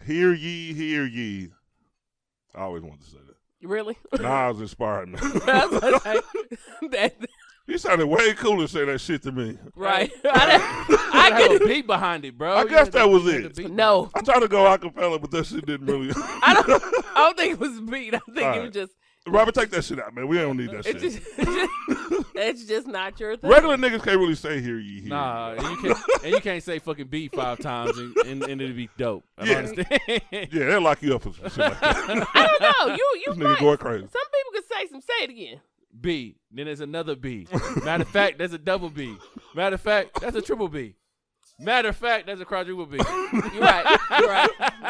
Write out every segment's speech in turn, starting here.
Hear ye, hear ye. I always wanted to say that. Really? Nas inspired me. He sounded way cooler saying that shit to me. Right. I get a beat behind it, bro. I guess that was it. No. I tried to go acapella, but that shit didn't really. I don't think it was a beat. I think it was just. Robert, take that shit out, man. We don't need that shit. It's just not your thing. Regular niggas can't really say hear ye, hear Nah, ye. and you can't say fucking beat 5 times and it'll be dope. I don't understand. Yeah, they'll lock you up for some shit like that. I don't know. You this nigga going crazy. Some people could say it again. B. Then there's another B. Matter of fact, there's a double B. Matter of fact, that's a triple B. Matter of fact, that's a quadruple B. You're right.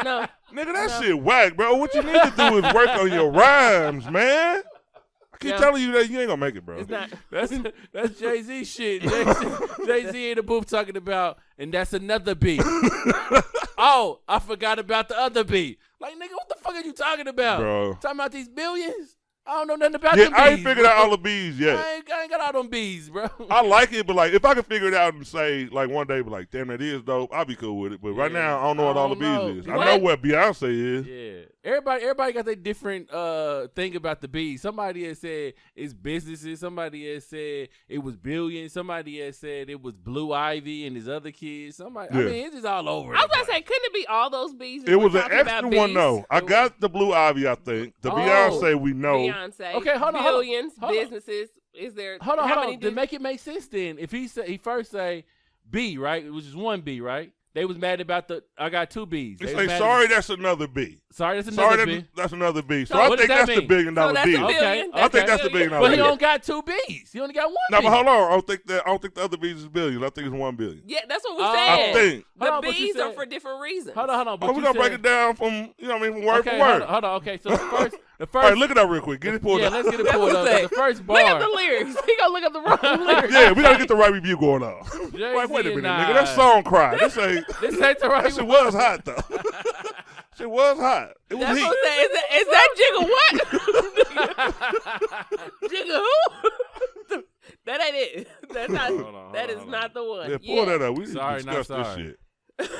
No. Nigga, that shit whack, bro. What you need to do is work on your rhymes, man. I keep telling you that you ain't gonna make it, bro. It's not. That's Jay-Z shit. Jay-Z in the booth talking about, and that's another B. Oh, I forgot about the other B. Like, nigga, what the fuck are you talking about? Bro. Talking about these billions? I don't know nothing about them B's. I ain't figured out all the B's yet. I ain't got all them B's, bro. I like it, but like if I could figure it out and say like one day, be like, damn, that is dope, I'll be cool with it. But right now, I don't know what all the B's is. What? I know what Beyonce is. Yeah. Everybody got their different thing about the B's. Somebody has said it's businesses. Somebody has said it was billions. Somebody has said it was Blue Ivy and his other kids. I mean, it's just all over. I was gonna say, couldn't it be all those B's? It was an extra one though. I got the Blue Ivy, I think. The Beyonce we know. Beyonce. Okay, hold on. Billions, hold on. businesses. Is there? Hold on. How many To make it make sense, then if he first say B, right? It was just one B, right? They was mad about I got 2 B's. They say, sorry, that's another B. Sorry, that's another B. That's another B. So So I think that's the $1 billion B. Okay. I think that's the $1 billion But he B. don't got 2 B's. He only got 1 No, B. but hold on. I don't think the other B's is billions. I think it's $1 billion. Yeah, that's what we're saying. I think. The B's are for different reasons. Hold on. But we're gonna break it down from from word for word. Hold on. Okay, so the first. All right, look it up real quick. Get it pulled up. Yeah, let's get it pulled up. The first bar. Look at the lyrics. He gonna look up the wrong lyrics. Yeah, we gotta get the right review going on. Like, wait a minute, nigga. That song cried. This ain't the right That shit was hot though. Shit was hot. It was That's heat. what I'm saying. Is that Jigga what? Jigga who? That ain't it. That's not. That is not the one. Yeah, pull that up. We Sorry, not discuss this sorry. shit.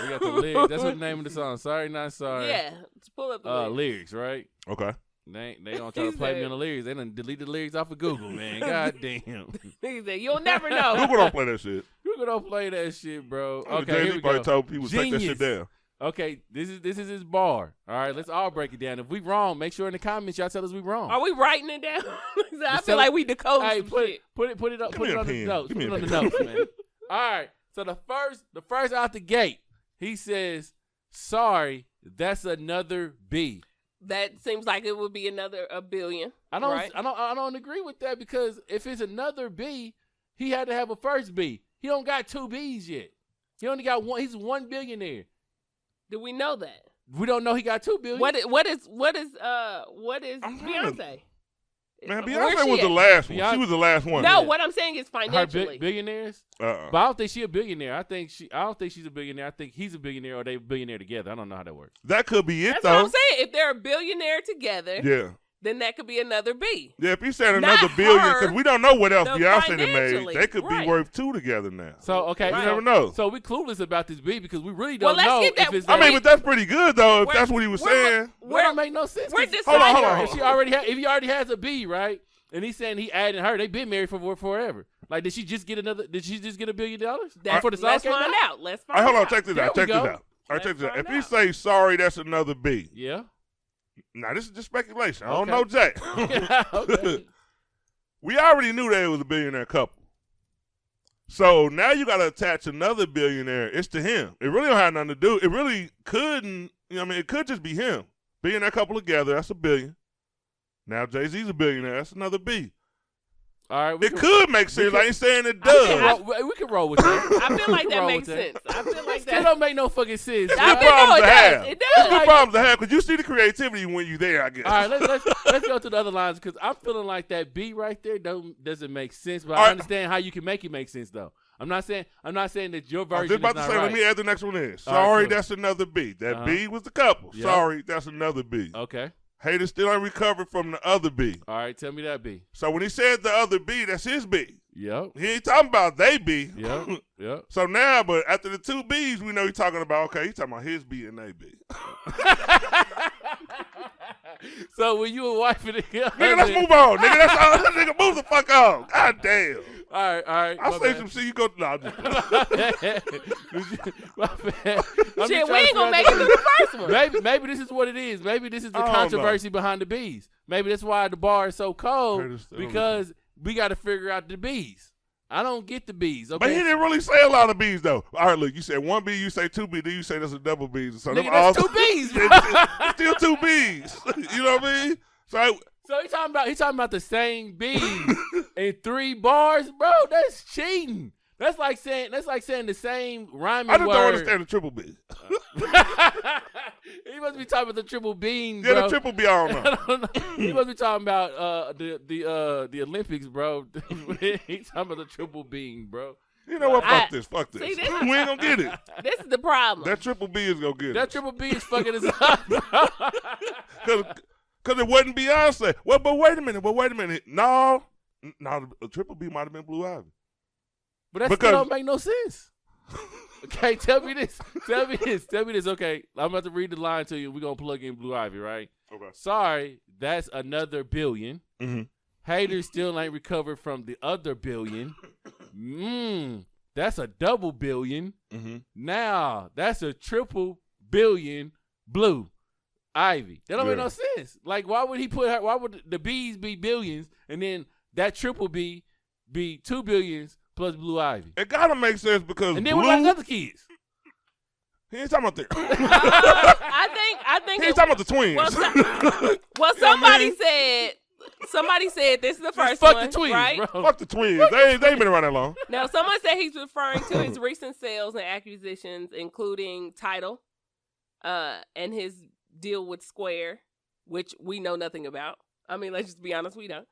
We got the lyrics. That's what the name of the song. Sorry, not sorry. Yeah, just pull up the lyrics. Lyrics, right? Okay. They gonna try to play me on the lyrics. They done delete the lyrics off of Google, man. God damn. He said, "You'll never know." Google don't play that shit. Google don't play that shit, bro. Okay, Jay-Z here we probably go. told people to take that shit down. Okay, this is his bar. All right, let's all break it down. If we wrong, make sure in the comments y'all tell us we wrong. Are we writing it down? I feel like we decoded some shit. Put it up. Give Put me it a on the pen. notes. Give Put me it a on the pen. notes, man. All right. So the first out the gate, he says, "Sorry, that's another B." That seems like it would be a billion. I don't agree with that because if it's another B, he had to have a first B. He don't got 2 B's yet. He only got one. He's $1 billionaire. Do we know that? We don't know he got 2 billion. What is Beyonce? Man, Where's Beyonce she was the at? last one. She was the last one. No, what I'm saying is Her financially. billionaires? But I don't think she's a billionaire. I don't think she's a billionaire. I think he's a billionaire or they a billionaire together. I don't know how that works. That could be it, That's though. what I'm saying. If they're a billionaire together, Yeah. then that could be another B. Yeah, if he said Not another billion, her, because we don't know what else the Beyonce done made. financially, They could be right. worth 2 together now. So, okay. You never know. So we clueless about this B because we really Well, don't let's know get that- if it's I mean, but that's pretty good, though, if We're- that's what he was we're- saying. that don't make no sense. We're 'cause- deciding. Hold on. If he already has a B, right? And he's saying he added her. They've been married for forever. Like, did she just get $1 billion? That's, for the song let's came find out? out. Let's All find right, hold on. out. Check this There out. we Check this go. out. All right, check Let's this out. If find he out. say, sorry, that's another B. Yeah. Now, this is just speculation. I don't Okay. know, Jay. Okay. We already knew that it was a billionaire couple. So now you got to attach another billionaire. It's to him. It really don't have nothing to do. It really couldn't. It could just be him. Billionaire couple together. That's $1 billion. Now Jay-Z's a billionaire. That's another B. All right. It could make sense. I ain't saying it does. We can roll with that. I feel like that roll makes with sense. I feel like It that. don't make no fucking sense. It's I good mean, no, problems it to does. have. It It's does. good problems to have because you see the creativity when you there, I guess. All right, let's go to the other lines because I'm feeling like that B right there doesn't make sense. But All I right. understand how you can make it make sense though. I'm not saying that your I was version just about is to not say, right. let me add the next one in. All right, Sorry, cool. that's another B. That Uh-huh. B was the couple. Yep. Sorry, that's another B. Okay. Haters still ain't recovered from the other B. All right, tell me that B. So when he said the other B, that's his B. Yep. He ain't talking about they B. Yep. Yep. So now, but after the two B's, we know he's talking about, okay, he's talking about his B and they B. So when you and wife and Nigga, let's move on. Nigga, that's all. Nigga, move the fuck on. God damn. All right. I say some shit, you go, nah, just My bad. Shit, we ain't gonna make it to the first one. Maybe this is what it is. Maybe this is the I don't controversy behind the bees. Maybe that's why the bar is so cold Haters still because we got to figure out the bees. I don't get the bees. Okay? But he didn't really say a lot of B's, though. All right, look, you said one B, you say two B, then you say that's a double B. So Nigga, that's two B's. It's still two B's. You know what I mean? So he talking about the same bees in 3 bars, bro. That's cheating. That's like saying the same rhyming I just word. don't understand the triple B. He must be talking about the triple bean, Yeah, bro. the triple B, I don't know. I don't know. He must be talking about the Olympics, bro. He's talking about the triple bean, bro. You know what? Fuck this. See, this- We ain't gonna get it. This is the problem. That triple B is gonna get That it. triple B is fucking us up, bro. Because it wasn't Beyonce. Well, but wait a minute. No, the triple B might have been Blue Ivy. But that Because- still don't make no sense. Okay, tell me this. Okay, I'm about to read the line to you. We're going to plug in Blue Ivy, right? Okay. Sorry, that's another billion. Mm-hmm. Haters still ain't recovered from the other billion. That's a double billion. Mm-hmm. Now, that's a triple billion Blue Ivy. That don't make no sense. Like, why would the B's be billions and then that triple B be 2 billions plus Blue Ivy? It gotta make sense because And then Blue, what about the other kids? he ain't talking about that. I think He ain't talking about the twins. Well, somebody said this is the first Fuck one, the twins, right? bro. Fuck the twins. They ain't been around that long. Now, someone said he's referring to his recent sales and acquisitions, including Tidal, and his deal with Square, which we know nothing about. I mean, let's just be honest, we don't.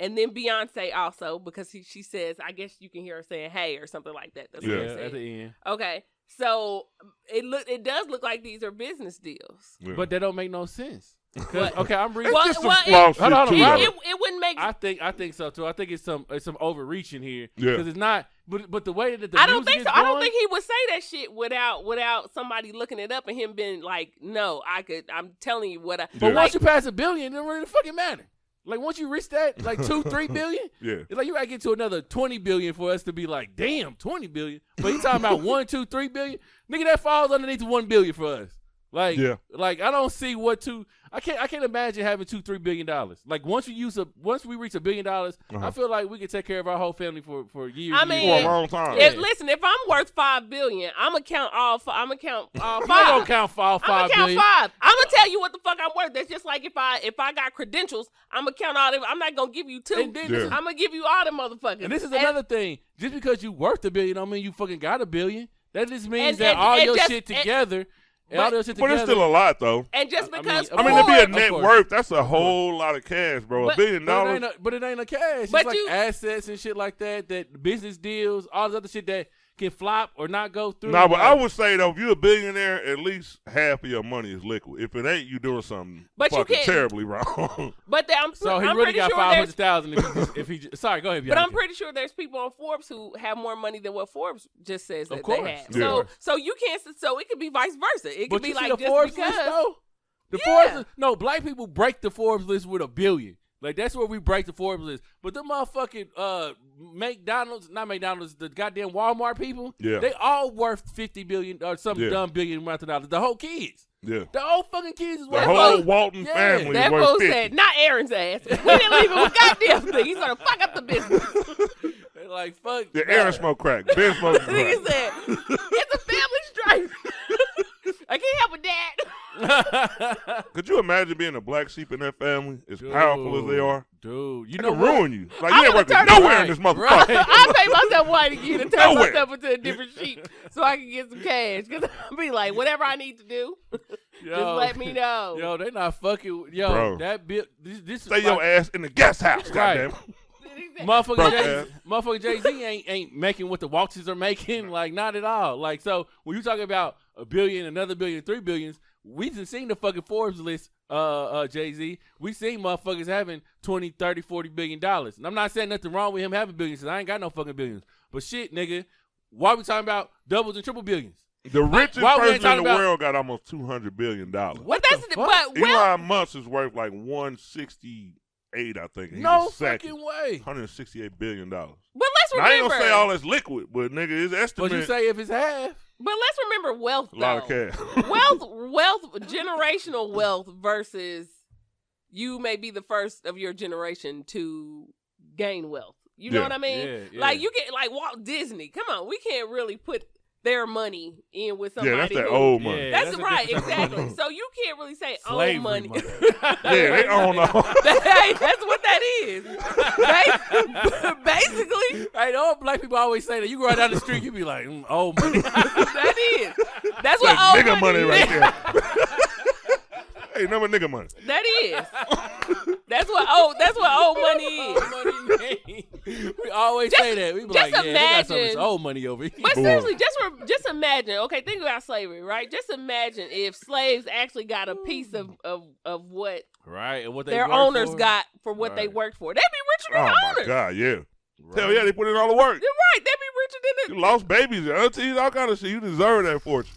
And then Beyonce also, because she says, I guess you can hear her saying "hey" or something like that. That's what Yeah. they said. At the end. Okay, so it does look like these are business deals. Yeah. But that don't make no sense. What? Okay, I'm reading. It's just some well, flaw it- shit hold on, too, Robert. though. It wouldn't make. I think so too. I think it's some overreaching here. Yeah. Because it's not. But the way that the I don't music think is so. I don't going- think he would say that shit without somebody looking it up and him being like, "No, I could." I'm telling you what I. But Yeah. once you pass $1 billion, it don't really fucking matter. Like once you reach that, like 2-3 billion, Yeah. it's like you gotta get to another 20 billion for us to be like, damn, 20 billion. But you talking about 1, 2, 3 billion, nigga, that falls underneath 1 billion for us. Like, Yeah. like I don't see I can't imagine having $2-3 billion. Like once we reach $1 billion, I feel like we can take care of our whole family for years. I mean, For a long time. Yeah. Listen, if I'm worth $5 billion, I'm gonna count all. I'm gonna count all I'm five. not gonna count all I'm 5 gonna count billion. 5. I'm gonna tell you what the fuck I'm worth. That's just like if I got credentials, I'm gonna count all them. I'm not gonna give you 2. And then Yeah. I'm gonna give you all them motherfuckers. And this is another thing. Just because you worth $1 billion don't mean you fucking got $1 billion. That just means And- that and- all and your just- shit and- together. And all your shit But together. it's still a lot, though. And just I mean, because of I mean, to be a course. net Of course. worth, that's a whole lot of cash, bro. But- $1 billion. But it ain't a cash. It's But like you- assets and shit like that business deals, all this other shit that can flop or not go through. No, but Like, I would say, though, if you're a billionaire, at least half of your money is liquid. If it ain't, you doing something But you fucking can't- terribly wrong. but I'm so he I'm really pretty got sure there's 500,000 if he sorry, go ahead, But I'm Bianca. pretty sure there's people on Forbes who have more money than what Forbes just says that Of course. they have. Yeah. So you can't. So it could be vice versa. It could But be you see like the just Forbes because. list though? The Yeah. Forbes list, no, black people break the Forbes list with $1 billion. Like that's where we break the Forbes list. But the motherfucking not McDonald's, the goddamn Walmart people, Yeah. they all worth $50 billion or some Yeah. dumb billion amount of dollars. The whole kids. Yeah. The whole fucking kids is The worth whole like- Walton Yeah. family That is worth fool 50. said, not Aaron's ass. We didn't leave him a goddamn thing. He's gonna fuck up the business. They're like, fuck. Yeah, nah. Aaron smoked crack. Ben smoked crack. Nigga said, it's a family strife. I can't help with that. Could you imagine being a black sheep in that family, as powerful as they are? Dude, you They know can what? ruin you. Like, I'm you ain't gonna working turn nowhere right, in this motherfucker. right. I pay myself white again to turn Nowhere. myself into a different sheep so I can get some cash. Because I'll be like, whatever I need to do, just let me know. Yo, they not fucking. Yo, Bro. that bit. This Stay is your like, ass in the guest house, Right. goddamn. Motherfucking Jay-Z ain't making what the Walters are making. Like, not at all. Like, so when you talking about $1 billion, another $1 billion, $3 billion, we done seen the fucking Forbes list, Jay-Z. We seen motherfuckers having 20, 30, $40 billion. And I'm not saying nothing wrong with him having billions, because I ain't got no fucking billions. But shit, nigga, why we talking about doubles and triple billions? The richest person in the world got almost $200 billion. What the fuck? Elon Musk is worth like 168, I think. No fucking way. $168 billion. But let's remember. Now, I ain't gonna say all that's liquid, but nigga, his estimate. But you say if it's half. But let's remember wealth, though. A lot of cash. wealth, generational wealth versus you may be the first of your generation to gain wealth. You know what I mean? Yeah. Like, you get, like, Walt Disney. Come on, we can't really put their money in with somebody. Yeah, that's that old money. Yeah, that's right, exactly. So you can't really say slavery own money. Yeah, they own all. Hey, that's what that is. Basically. Hey, all black people always say that. You go right down the street, you be like, old money. That is. That's what old nigga money is. right there. Hey, number nigga money. That is. That's what old money is. We always say that. We be like, yeah, they got some old money over here. But seriously, just imagine. Okay, think about slavery, right? Just imagine if slaves actually got a piece of what right and what their owners got for what they worked for. They'd be richer than the owners. Oh my God, yeah. Right. Hell yeah, they put in all the work. You're right. They'd be richer than You lost babies, aunties, all kind of shit. You deserve that fortune.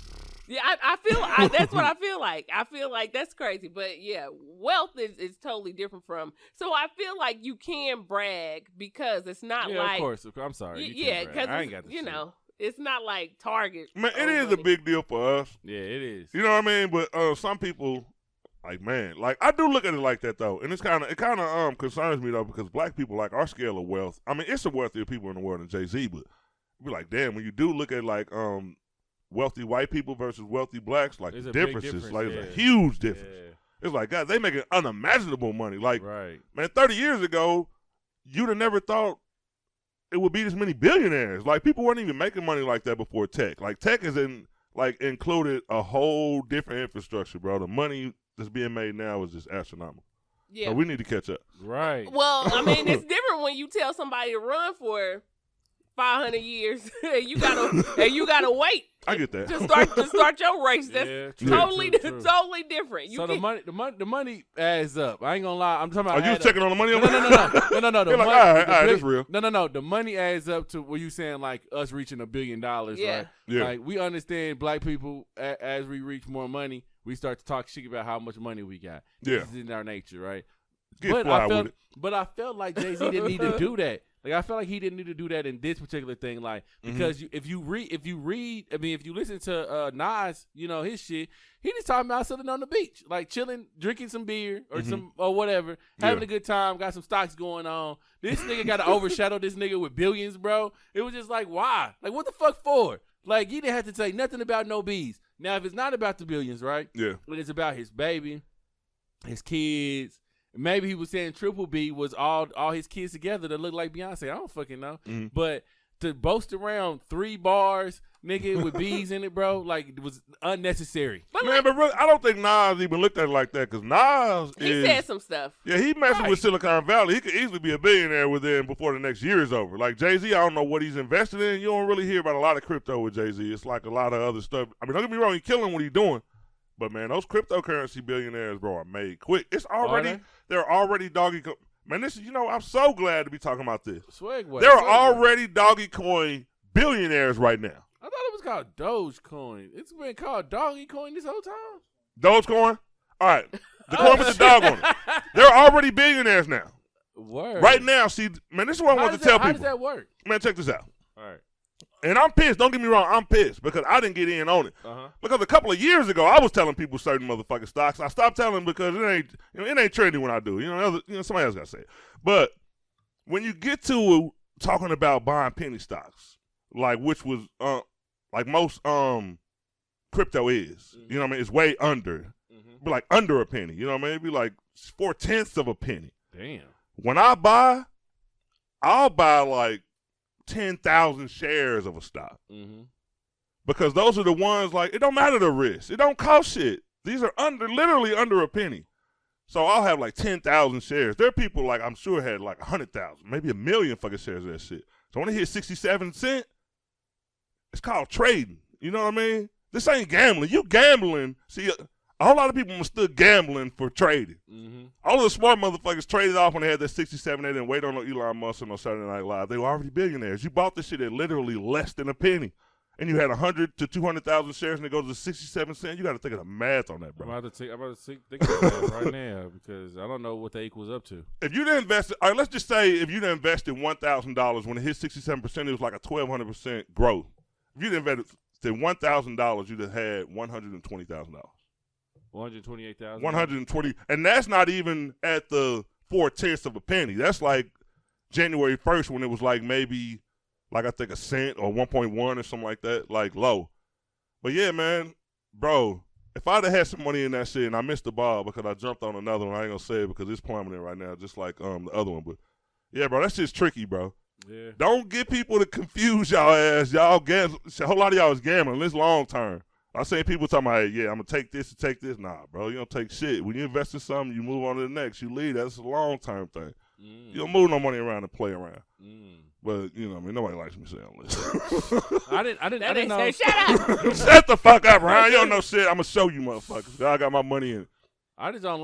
Yeah, I feel that's what I feel like. I feel like that's crazy, but yeah, wealth is totally different from. So I feel like you can brag because it's not like. Of course. I'm sorry. Yeah, because it's not like Target. Man, it is a big deal for us. Yeah, it is. You know what I mean? But some people, like, man, like, I do look at it like that though, and it kind of concerns me though, because black people, like, our scale of wealth. I mean, it's the wealthier people in the world than Jay-Z, but be like, damn, when you do look at like wealthy white people versus wealthy blacks, like, the differences, like, it's a huge difference. Yeah. It's like, God, they making unimaginable money. Like, man, 30 years ago, you'd have never thought it would be this many billionaires. Like, people weren't even making money like that before tech. Like, tech is included a whole different infrastructure, bro. The money that's being made now is just astronomical. Yeah. So we need to catch up. Right. Well, I mean, it's different when you tell somebody to run for 500 years and you gotta wait. I get that. To start your race. That's totally different. So the money adds up. I ain't gonna lie. I'm talking about. Are you checking on the money? No. You're like, all right, that's real. No. The money adds up to what you saying, like us reaching $1 billion, right? Yeah. Like, we understand black people as we reach more money, we start to talk shit about how much money we got. Yeah. This is in our nature, right? But I felt like Jay-Z didn't need to do that. Like, I felt like he didn't need to do that in this particular thing, like, because if you listen to Nas, you know, his shit, he just talking about sitting on the beach, like chilling, drinking some beer or whatever, having a good time, got some stocks going on. This nigga got to overshadow this nigga with billions, bro. It was just like, why? Like, what the fuck for? Like, he didn't have to say nothing about no bees. Now, if it's not about the billions, right? Yeah. But it's about his baby, his kids. Maybe he was saying Triple B was all his kids together that look like Beyonce. I don't fucking know. But to boast around 3 bars, nigga, with bees in it, bro, like, it was unnecessary. But really, I don't think Nas even looked at it like that, because Nas he said some stuff. Yeah, he messing with Silicon Valley. He could easily be a billionaire before the next year is over. Like, Jay-Z, I don't know what he's invested in. You don't really hear about a lot of crypto with Jay-Z. It's like a lot of other stuff. I mean, don't get me wrong, he's killing what he's doing. But, man, those cryptocurrency billionaires, bro, are made quick. They're already doggy. Man, this is, I'm so glad to be talking about this. There are already doggy coin billionaires right now. I thought it was called Dogecoin. It's been called Doggy Coin this whole time. Dogecoin? All right. The coin with the dog on it. They're already billionaires now. Word. Right now, see, man, this is what I want to tell people. How does that work? Man, check this out. All right. And I'm pissed. Don't get me wrong. I'm pissed because I didn't get in on it. Because a couple of years ago, I was telling people certain motherfucking stocks. I stopped telling them because it ain't trendy when I do. Somebody else got to say it. But when you get to talking about buying penny stocks, like, which was like most crypto is, you know what I mean? It's way under. Be like under a penny. You know what I mean? It'd be like 4/10 of a penny. Damn. When I'll buy like 10,000 shares of a stock. Because those are the ones, like, it don't matter the risk. It don't cost shit. These are literally under a penny. So I'll have like 10,000 shares. There are people like I'm sure had like 100,000, maybe 1 million fucking shares of that shit. So when they hit 67 cents, it's called trading. You know what I mean? This ain't gambling. You gambling. See, a whole lot of people mistook gambling for trading. Mm-hmm. All of the smart motherfuckers traded off when they had that 67. They didn't wait on no Elon Musk or no Saturday Night Live. They were already billionaires. You bought this shit at literally less than a penny, and you had 100 to 200,000 shares, and it goes to 67 cents. You got to think of the math on that, bro. I'm about to think about that right now because I don't know what that equals up to. If you didn't invest, all right, let's just say if you didn't invest in $1,000 when it hit 67%, it was like a 1,200% growth. If you didn't invest in $1,000, you'd have had $120,000. 128,000. 120, and that's not even at the 4/10 of a penny. That's like January 1st when it was like maybe like I think a cent or 1.1 or something like that, like low. But yeah, man, bro, if I'd have had some money in that shit and I missed the ball because I jumped on another one, I ain't gonna say it because it's plummeting right now, just like the other one. But yeah, bro, that shit's tricky, bro. Yeah. Don't get people to confuse y'all ass. Y'all gamble. A whole lot of y'all is gambling. This long term. I seen people talking about, hey, yeah, I'm going to take this and take this. Nah, bro, you don't take shit. When you invest in something, you move on to the next. You leave. That's a long-term thing. You don't move no money around and play around. But, you know what I mean? Nobody likes me saying this. I didn't know. Shut up. Shut the fuck up, Ryan. You don't know shit. I'm going to show you motherfuckers. I got my money in it. I just don't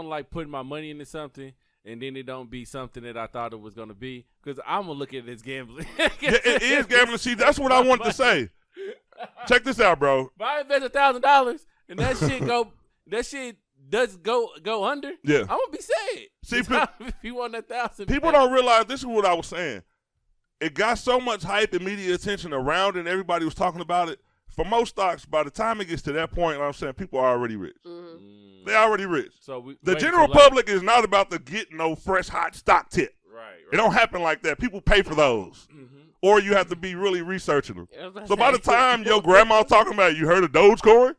like putting my money into something and then it don't be something that I thought it was going to be because I'm going to look at it as gambling. It is gambling. See, that's what I wanted to say. Check this out, bro. If I invest $1,000 and that shit does go under, yeah, I'm gonna be sad. See, if you want 1,000, people don't realize this is what I was saying. It got so much hype and media attention around it, and everybody was talking about it. For most stocks, by the time it gets to that point, I'm saying people are already rich. Mm-hmm. They're already rich. So the general public is not about to get no fresh hot stock tip. Right. It don't happen like that. People pay for those. Mm-hmm. Or you have to be really researching them. So by the time your grandma talking about you heard of Dogecoin,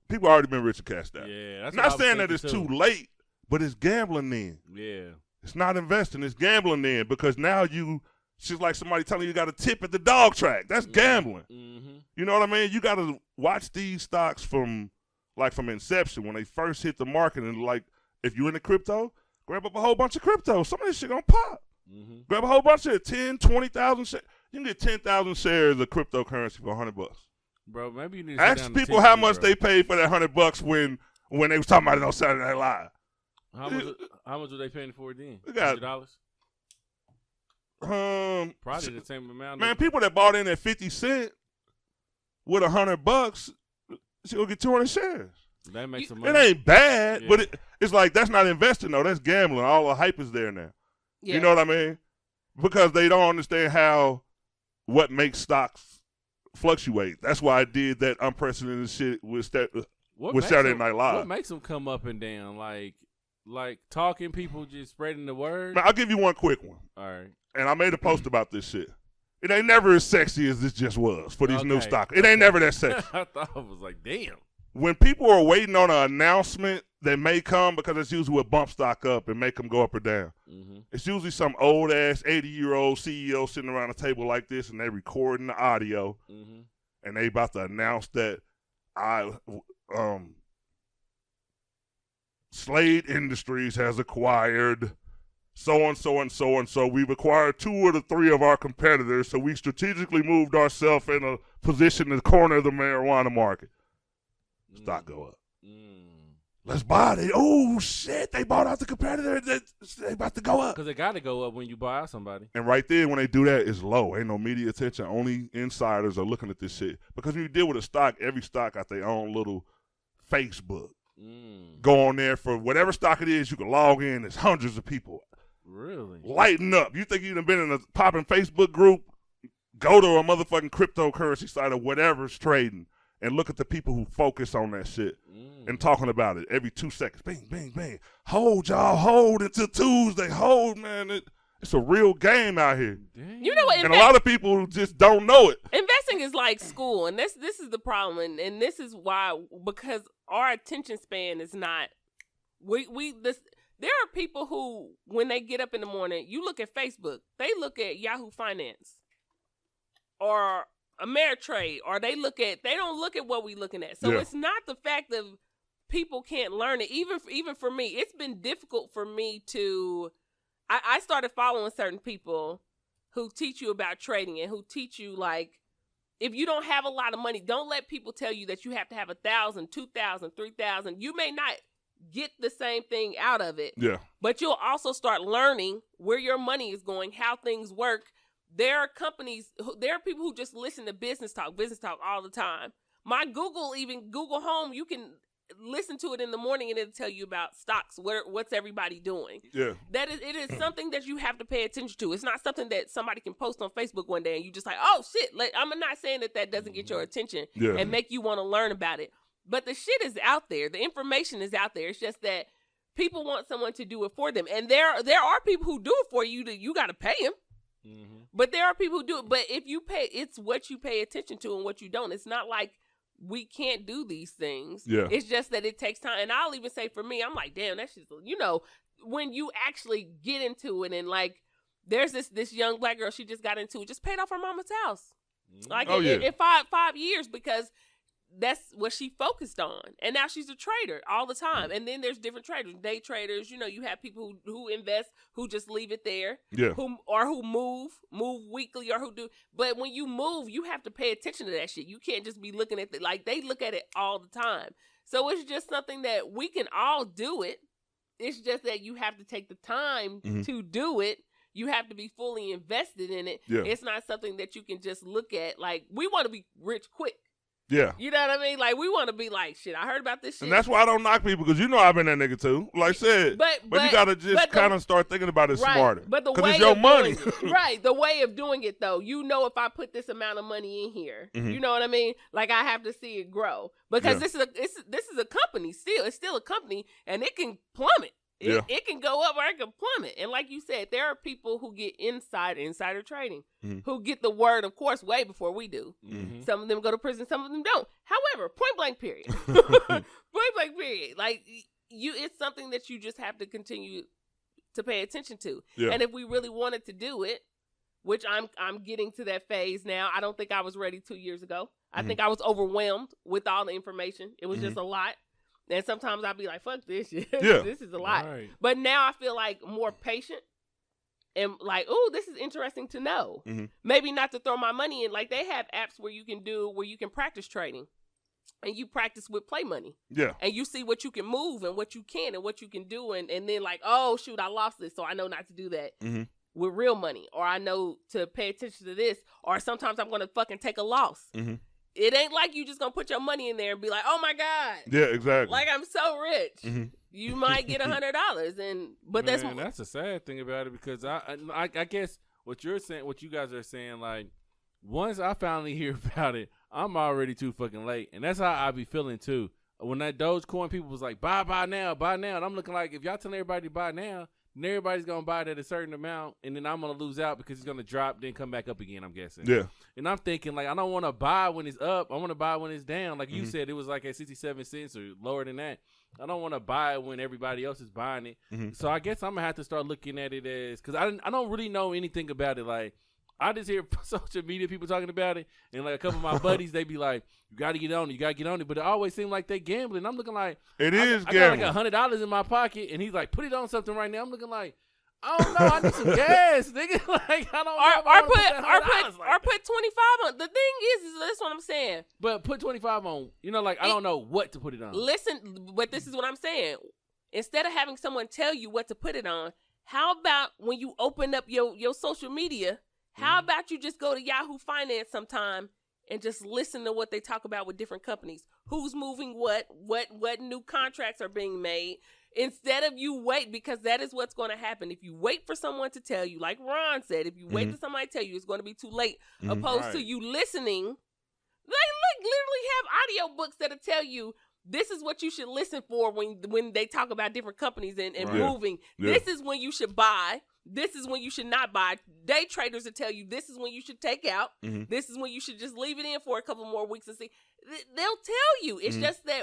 people already been rich and cashed out. Yeah, that's not saying that it's too late, but it's gambling then. Yeah. It's not investing, it's gambling then because now it's just like somebody telling you got a tip at the dog track. That's gambling. Mm-hmm. You know what I mean? You got to watch these stocks from inception when they first hit the market and like if you're into crypto, grab up a whole bunch of crypto. Some of this shit gonna pop. Mm-hmm. Grab a whole bunch of 10, 20,000 shares. You can get 10,000 shares of cryptocurrency for $100. Bro, maybe you need to ask people how much they paid for that $100 when they was talking about it on Saturday Night Live. How much were they paying for it then? $100. Probably the same amount. Man, people that bought in at 50 cents with $100, she gonna get 200 shares. That makes some money. It ain't bad, but it's like that's not investing though. That's gambling. All the hype is there now. Yeah. You know what I mean? Because they don't understand what makes stocks fluctuate. That's why I did that unprecedented shit with Saturday Night Live. What makes them come up and down? Like talking people just spreading the word? Man, I'll give you one quick one. All right. And I made a post about this shit. It ain't never as sexy as this just was for these new stocks. It ain't never that sexy. I thought it was like, damn. When people are waiting on an announcement that may come because it's usually what bump stock up and make them go up or down. Mm-hmm. It's usually some old-ass 80-year-old CEO sitting around a table like this, and they recording the audio, and they about to announce that Slade Industries has acquired so-and-so and so-and-so. We've acquired 2 of the 3 of our competitors, so we strategically moved ourselves in a position to corner the marijuana market. Stock go up. Let's buy it. Oh, shit. They bought out the competitor. They about to go up. Because it got to go up when you buy out somebody. And right there, when they do that, it's low. Ain't no media attention. Only insiders are looking at this shit. Because when you deal with a stock, every stock got their own little Facebook. Go on there for whatever stock it is. You can log in. There's hundreds of people. Really? Lighten up. You think you've been in a popping Facebook group? Go to a motherfucking cryptocurrency site or whatever's trading. And look at the people who focus on that shit and talking about it every 2 seconds. Bing, bing, bing. Hold, y'all. Hold until Tuesday. Hold, man. It's a real game out here. You know what? And a lot of people just don't know it. Investing is like school, and this is the problem, and this is why, because our attention span is not. There are people who, when they get up in the morning, you look at Facebook, they look at Yahoo Finance or Ameritrade, or they don't look at what we looking at. So it's not the fact of people can't learn it. Even for me, it's been difficult for me to. I started following certain people who teach you about trading and who teach you, like, if you don't have a lot of money, don't let people tell you that you have to have 1,000, 2,000, 3,000. You may not get the same thing out of it. Yeah. But you'll also start learning where your money is going, how things work. There are people who just listen to business talk all the time. My Google Home, you can listen to it in the morning and it'll tell you about stocks, what's everybody doing. Yeah. It is something that you have to pay attention to. It's not something that somebody can post on Facebook one day and you just like, oh shit. I'm not saying that doesn't get your attention and make you want to learn about it. But the shit is out there. The information is out there. It's just that people want someone to do it for them. And there are people who do it for you that you got to pay them. Mm-hmm. But there are people who do it. But if you pay, it's what you pay attention to and what you don't. It's not like we can't do these things. Yeah. It's just that it takes time. And I'll even say for me, I'm like, damn, that's just, when you actually get into it and like, there's this young black girl, she just got into it, just paid off her mama's house. Like in 5 years because that's what she focused on. And now she's a trader all the time. And then there's different traders, day traders. You have people who invest, who just leave it there. Yeah. Who move weekly or who do. But when you move, you have to pay attention to that shit. You can't just be looking at like they look at it all the time. So it's just something that we can all do it. It's just that you have to take the time to do it. You have to be fully invested in it. Yeah. It's not something that you can just look at. Like, we want to be rich quick. Yeah. You know what I mean? Like, we want to be like, shit, I heard about this shit. And that's why I don't knock people, because I've been that nigga too. Like I said. But you got to just kind of start thinking about it smarter. But the way it's your money. Right. The way of doing it, though, if I put this amount of money in here, you know what I mean? Like, I have to see it grow. Because this is a company still. It's still a company, and it can plummet. It can go up or it can plummet. And like you said, there are people who get insider trading, who get the word, of course, way before we do. Mm-hmm. Some of them go to prison, some of them don't. However, point blank period. Like, it's something that you just have to continue to pay attention to. Yeah. And if we really wanted to do it, which I'm getting to that phase now. I don't think I was ready 2 years ago. I think I was overwhelmed with all the information. It was just a lot. And sometimes I'll be like, fuck this shit. Yeah. This is a lot. Right. But now I feel like more patient and like, ooh, this is interesting to know. Mm-hmm. Maybe not to throw my money in. Like, they have apps where you can practice trading. And you practice with play money. Yeah. And you see what you can move and what you can and what you can do. And then like, oh, shoot, I lost this. So I know not to do that with real money. Or I know to pay attention to this. Or sometimes I'm going to fucking take a loss. Mm-hmm. It ain't like you just gonna put your money in there and be like, "Oh my God!" Yeah, exactly. Like, I'm so rich. Mm-hmm. You might get $100, but that's a sad thing about it, because I guess what you're saying, what you guys are saying, like, once I finally hear about it, I'm already too fucking late, and that's how I be feeling too. When that Dogecoin, people was like, buy now, and I'm looking like, if y'all telling everybody to buy now, then everybody's going to buy it at a certain amount, and then I'm going to lose out because it's going to drop, then come back up again, I'm guessing. Yeah. And I'm thinking, like, I don't want to buy when it's up. I want to buy when it's down. Like you said, it was like at 67 cents or lower than that. I don't want to buy it when everybody else is buying it. Mm-hmm. So I guess I'm going to have to start looking at it as, because I don't really know anything about it. Like, I just hear social media people talking about it, and like a couple of my buddies, they be like, you got to get on it. But it always seems like they gambling. I'm looking like, I got like $100 in my pocket, and he's like, put it on something right now. I'm looking like, I don't know, I need some gas, nigga. Like, I don't know. Or put 25 on. The thing is that's what I'm saying. But put 25 on. I don't know what to put it on. Listen, but this is what I'm saying. Instead of having someone tell you what to put it on, how about when you open up your social media, how about you just go to Yahoo Finance sometime and just listen to what they talk about with different companies? Who's moving what new contracts are being made? Instead of you wait, because that is what's going to happen. If you wait for someone to tell you, like Ron said, if you wait for somebody to tell you, it's going to be too late. Opposed to you listening, they literally have audio books that'll tell you, this is what you should listen for when they talk about different companies and moving. Yeah. This is when you should buy. This is when you should not buy. Day traders will tell you this is when you should take out. Mm-hmm. This is when you should just leave it in for a couple more weeks and see. They'll tell you. It's just that.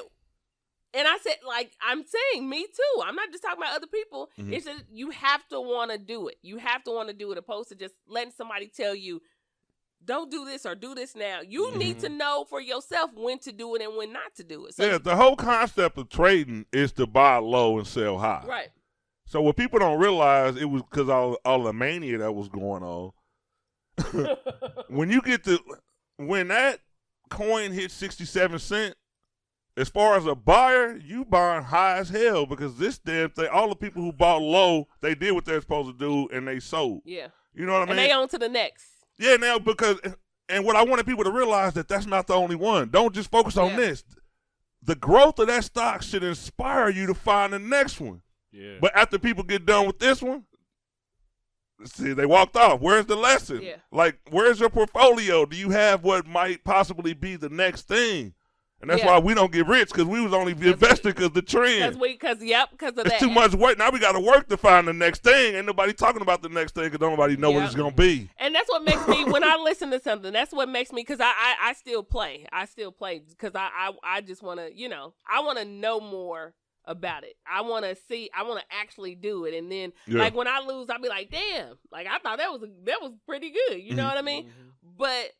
And I said, like, I'm saying me too. I'm not just talking about other people. Mm-hmm. It's just you have to want to do it. You have to want to do it, opposed to just letting somebody tell you don't do this or do this now. You need to know for yourself when to do it and when not to do it. So yeah, the whole concept of trading is to buy low and sell high. right. So what people don't realize, it was because all the mania that was going on. When that coin hit 67 cents, as far as a buyer, you buying high as hell, because this damn thing, all the people who bought low, they did what they're supposed to do and they sold. Yeah. You know what I mean? And they on to the next. Yeah, now and what I wanted people to realize, that's not the only one. Don't just focus on this. The growth of that stock should inspire you to find the next one. Yeah. But after people get done with this one, see, they walked off. Where's the lesson? Yeah. Like, where's your portfolio? Do you have what might possibly be the next thing? And that's why we don't get rich, because we was only investing because the trend. Because of that. It's too much work. Now we got to work to find the next thing. Ain't nobody talking about the next thing because nobody know what it's going to be. And that's what makes me, when I listen to something, that's what makes me, because I still play. I still play because I just want to, I want to know more about it. I want to actually do it. And then, like, when I lose, I'll be like, damn, like, I thought that was pretty good. You know what I mean? But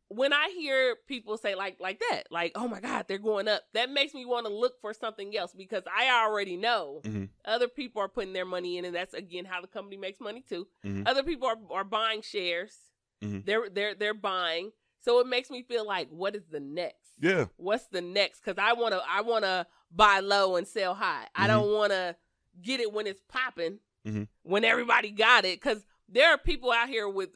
when I hear people say like that, like, oh my God, they're going up, that makes me want to look for something else, because I already know other people are putting their money in, and that's, again, how the company makes money too. Other people are buying shares. They're buying. So it makes me feel like, what is the next? Yeah. What's the next? Because I wanna buy low and sell high. I don't wanna get it when it's popping, when everybody got it. Because there are people out here with,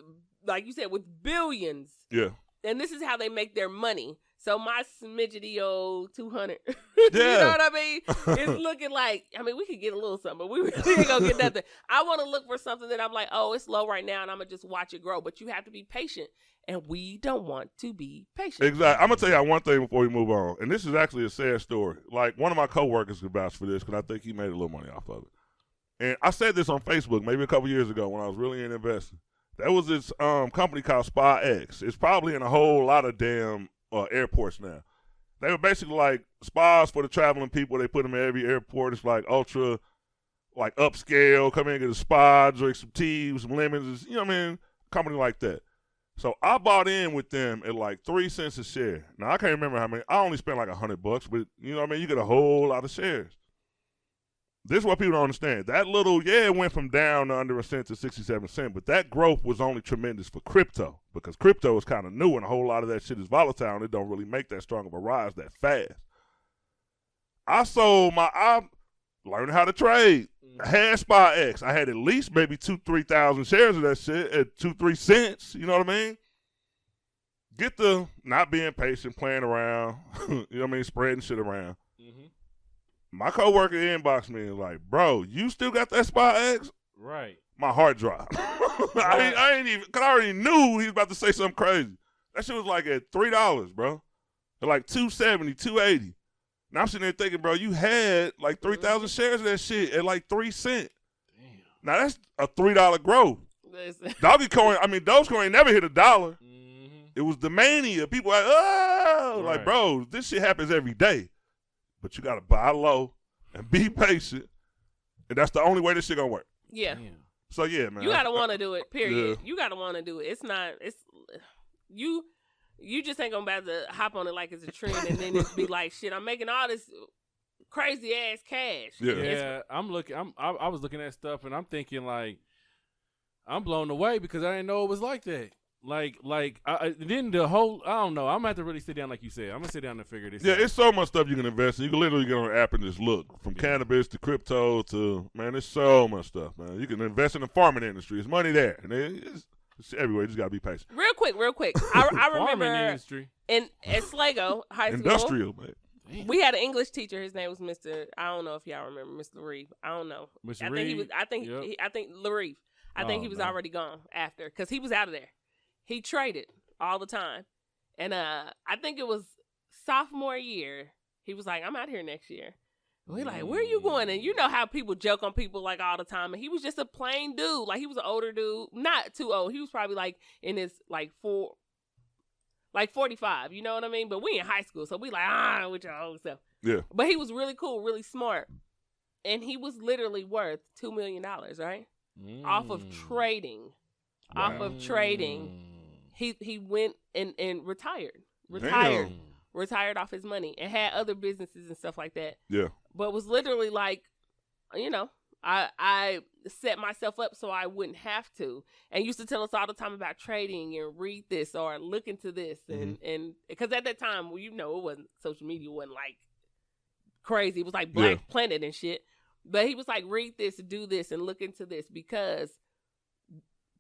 like you said, with billions. Yeah. And this is how they make their money. So my smidgety old 200, Yeah. you know what I mean? It's looking like, we could get a little something, but we really ain't gonna get nothing. I want to look for something that I'm like, oh, it's low right now, and I'm gonna just watch it grow. But you have to be patient, and we don't want to be patient. Exactly. I'm gonna tell you one thing before we move on, and this is actually a sad story. Like, one of my coworkers could vouch for this, because I think he made a little money off of it. And I said this on Facebook maybe a couple years ago when I was really in investing. There was this company called SpaX. It's probably in a whole lot of damn airports now. They were basically like spas for the traveling people. They put them at every airport. It's like ultra, like upscale. Come in and get a spa, drink some tea, some lemons. You know what I mean? Company like that. So I bought in with them at like 3 cents a share. Now I can't remember how many. I only spent like $100, but you know what I mean? You get a whole lot of shares. This is what people don't understand. That little, it went from down to under a cent to 67 cents, but that growth was only tremendous for crypto, because crypto is kind of new and a whole lot of that shit is volatile, and it don't really make that strong of a rise that fast. I learned how to trade. I had SpyX. I had at least maybe 2,000-3,000 shares of that shit at 2-3 cents. You know what I mean? Get the not being patient, playing around, you know what I mean, spreading shit around. My coworker inboxed me and was like, bro, you still got that SpyX? Right. My heart dropped. I ain't even, because I already knew he was about to say something crazy. That shit was like at $3, bro. At like $2.70, $2.80. Now I'm sitting there thinking, bro, you had like 3,000 shares of that shit at like 3 cents. Damn. Now that's a $3 growth. Listen. Dogecoin never hit $1. It was the mania. People like, oh, like, bro, this shit happens every day. But you got to buy low and be patient. And that's the only way this shit going to work. Yeah. Damn. So, yeah, man. You got to want to do it, period. Yeah. You got to want to do it. You just ain't going to be able to hop on it like it's a trend and then just be like, shit, I'm making all this crazy ass cash. Yeah. I was looking at stuff and I'm thinking, like, I'm blown away because I didn't know it was like that. Then the whole, I don't know. I'm going to have to really sit down like you said. I'm going to sit down and figure this out. Yeah, it's so much stuff you can invest in. You can literally get on an app and just look. From cannabis to crypto to, man, there's so much stuff, man. You can invest in the farming industry. There's money there. And it's everywhere. You just got to be patient. Real quick. I remember industry. at Sligo High School. Industrial, man. We had an English teacher. His name was Mr. I don't know if y'all remember Mr. Reeve. I don't know. Mr. Reeve? I think Lareeve. I think he was already gone after, because he was out of there. He traded all the time. And I think it was sophomore year. He was like, I'm out here next year. We like, where are you going? And you know how people joke on people like all the time. And he was just a plain dude. Like, he was an older dude. Not too old. He was probably like in his 45. You know what I mean? But we in high school. So we like, with your old self. Yeah. But he was really cool, really smart. And he was literally worth $2 million, right? Off of trading. Wow. Off of trading. he went and retired. Damn. Retired off his money and had other businesses and stuff like that. Yeah. But was literally like, you know, I set myself up so I wouldn't have to. And used to tell us all the time about trading and read this or look into this. And because at that time, well, you know, it wasn't, social media wasn't like crazy. It was like Black Planet and shit. But he was like, read this, do this, and look into this because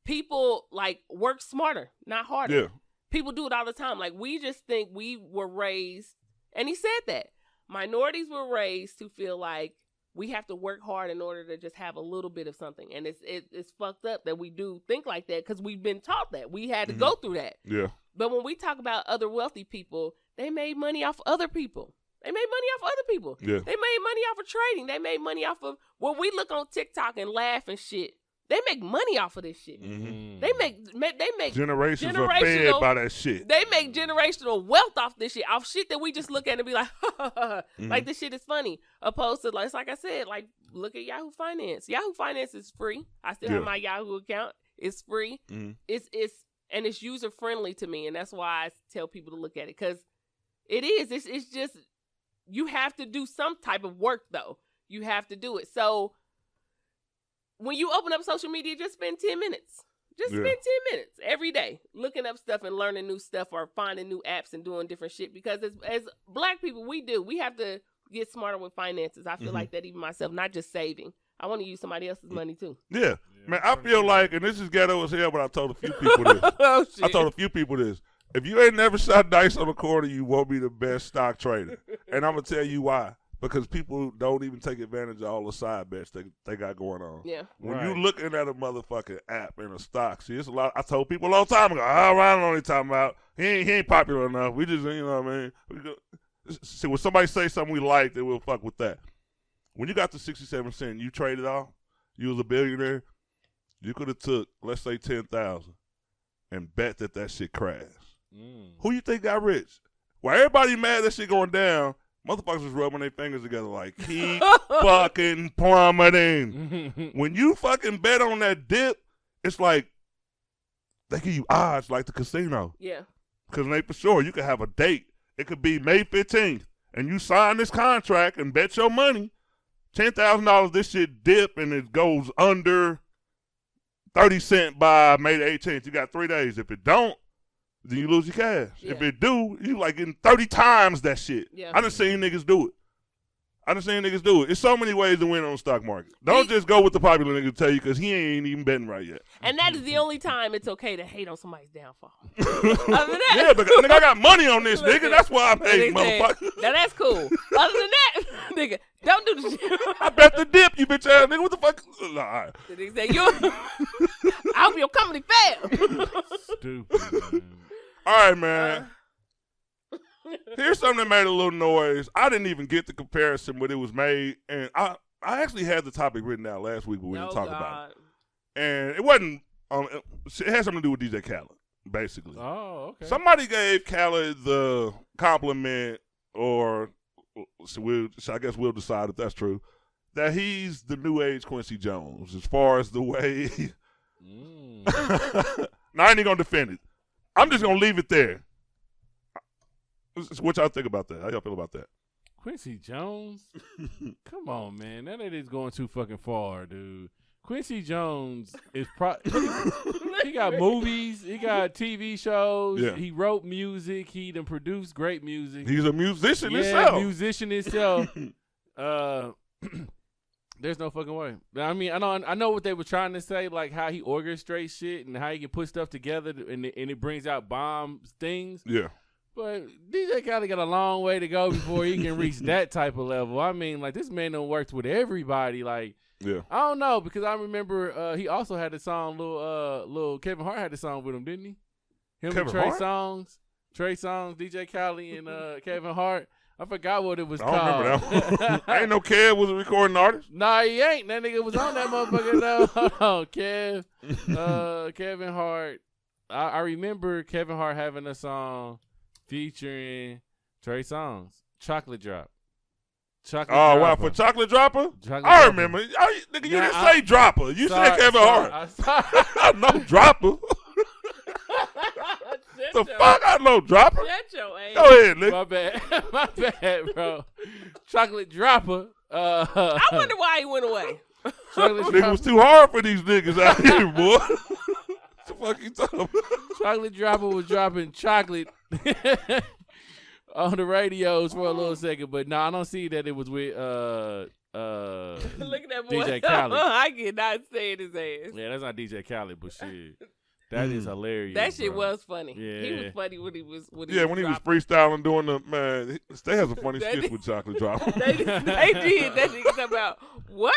people like work smarter, not harder. Yeah. People do it all the time. Like, we just think we were raised, and he said that minorities were raised to feel like we have to work hard in order to just have a little bit of something. And it's fucked up that we do think like that because we've been taught that. We had to go through that. Yeah. But when we talk about other wealthy people, they made money off other people. They made money off other people. Yeah. They made money off of trading. They made money off of, when we look on TikTok and laugh and shit, they make money off of this shit. Mm-hmm. They make generations are fed by that shit. They make generational wealth off this shit, off shit that we just look at and be like, like this shit is funny. Opposed to, like I said, like look at Yahoo Finance. Yahoo Finance is free. I still have my Yahoo account. It's free. Mm-hmm. It's user friendly to me, and that's why I tell people to look at it because it is. It's just you have to do some type of work though. You have to do it. So when you open up social media, just spend 10 minutes. Just spend 10 minutes every day looking up stuff and learning new stuff or finding new apps and doing different shit. Because as Black people, we have to get smarter with finances. I feel like that even myself, not just saving. I want to use somebody else's money too. Yeah. Man, I feel like, and this is ghetto as hell, but I told a few people this. Oh, shit. I told a few people this. If you ain't never shot dice on the corner, you won't be the best stock trader. And I'm going to tell you why. Because people don't even take advantage of all the side bets they got going on. Yeah. When you looking at a motherfucking app and a stock, see, it's a lot. I told people a long time ago, Ryan only talking about, he ain't popular enough. We just, you know what I mean? See, when somebody say something we like, they will fuck with that. When you got the 67 cents, you traded off, you was a billionaire, you could have took, let's say, 10,000 and bet that shit crashed. Who you think got rich? While everybody mad that shit going down, motherfuckers was rubbing their fingers together like, keep fucking plummeting. When you fucking bet on that dip, it's like they give you odds like the casino. Yeah. Because they for sure you could have a date. It could be May 15th, and you sign this contract and bet your money. $10,000, this shit dip, and it goes under 30 cents by May the 18th. You got 3 days. If it don't, then you lose your cash. Yeah. If it do, you like getting 30 times that shit. Yeah. I done seen niggas do it. It's so many ways to win on the stock market. Don't just go with the popular nigga to tell you because he ain't even betting right yet. And that is the only time it's okay to hate on somebody's downfall. Other than that, Yeah, because nigga, I got money on this, nigga. That's why I'm hating, motherfucker. Now that's cool. Other than that, nigga, don't do the shit. I bet the dip, you bitch ass nigga. What the fuck? Nah, all right. The nigga say, I hope your company failed. Stupid, man. All right, man. Here's something that made a little noise. I didn't even get the comparison when it was made, and I actually had the topic written down last week, but we didn't talk about it. And it wasn't. It had something to do with DJ Khaled, basically. Oh, okay. Somebody gave Khaled the compliment, or I guess we'll decide if that's true, that he's the new age Quincy Jones as far as the way. Now, I ain't gonna defend it. I'm just gonna leave it there. What y'all think about that? How y'all feel about that? Quincy Jones? Come on, man. That is going too fucking far, dude. Quincy Jones is he got movies, he got TV shows, he wrote music, he done produced great music. He's a musician himself. Musician himself. There's no fucking way. I mean, I know what they were trying to say, like how he orchestrates shit and how he can put stuff together and it brings out bomb things. Yeah. But DJ Khaled got a long way to go before he can reach that type of level. I mean, like, this man done worked with everybody. Like, yeah. I don't know, because I remember he also had the song, little Kevin Hart had the song with him, didn't he? Him Kevin and Trey Hart? Trey Songz, DJ Khaled and Kevin Hart. I forgot what it was I called. don't remember that one. I ain't know Kev was a recording artist. Nah, he ain't. That nigga was on that motherfucker, though. Hold on, Kev. Kevin Hart. I remember Kevin Hart having a song featuring Trey Songz, Chocolate Drop. Wow, for Chocolate Dropper? I remember. Nigga, you didn't say Dropper. You said Kevin Hart. I know Dropper. the fuck? I know Dropper. Shut your ass. Go ahead, nigga. My bad. My bad, bro. Chocolate Dropper. I wonder why he went away. Chocolate Nigga Dropper. was too hard for these niggas out here, boy. What the fuck you talking about? Chocolate Dropper was dropping chocolate on the radios for a little second, but no, I don't see that it was with Look at that boy. DJ Khaled. I cannot stand his ass. Yeah, that's not DJ Khaled, but shit. That is hilarious. That shit bro. was funny. Yeah. He was funny when he was when Yeah, when he was freestyling doing the man, they had some funny They skits did. with Chocolate Dropper. They did that nigga talking about what?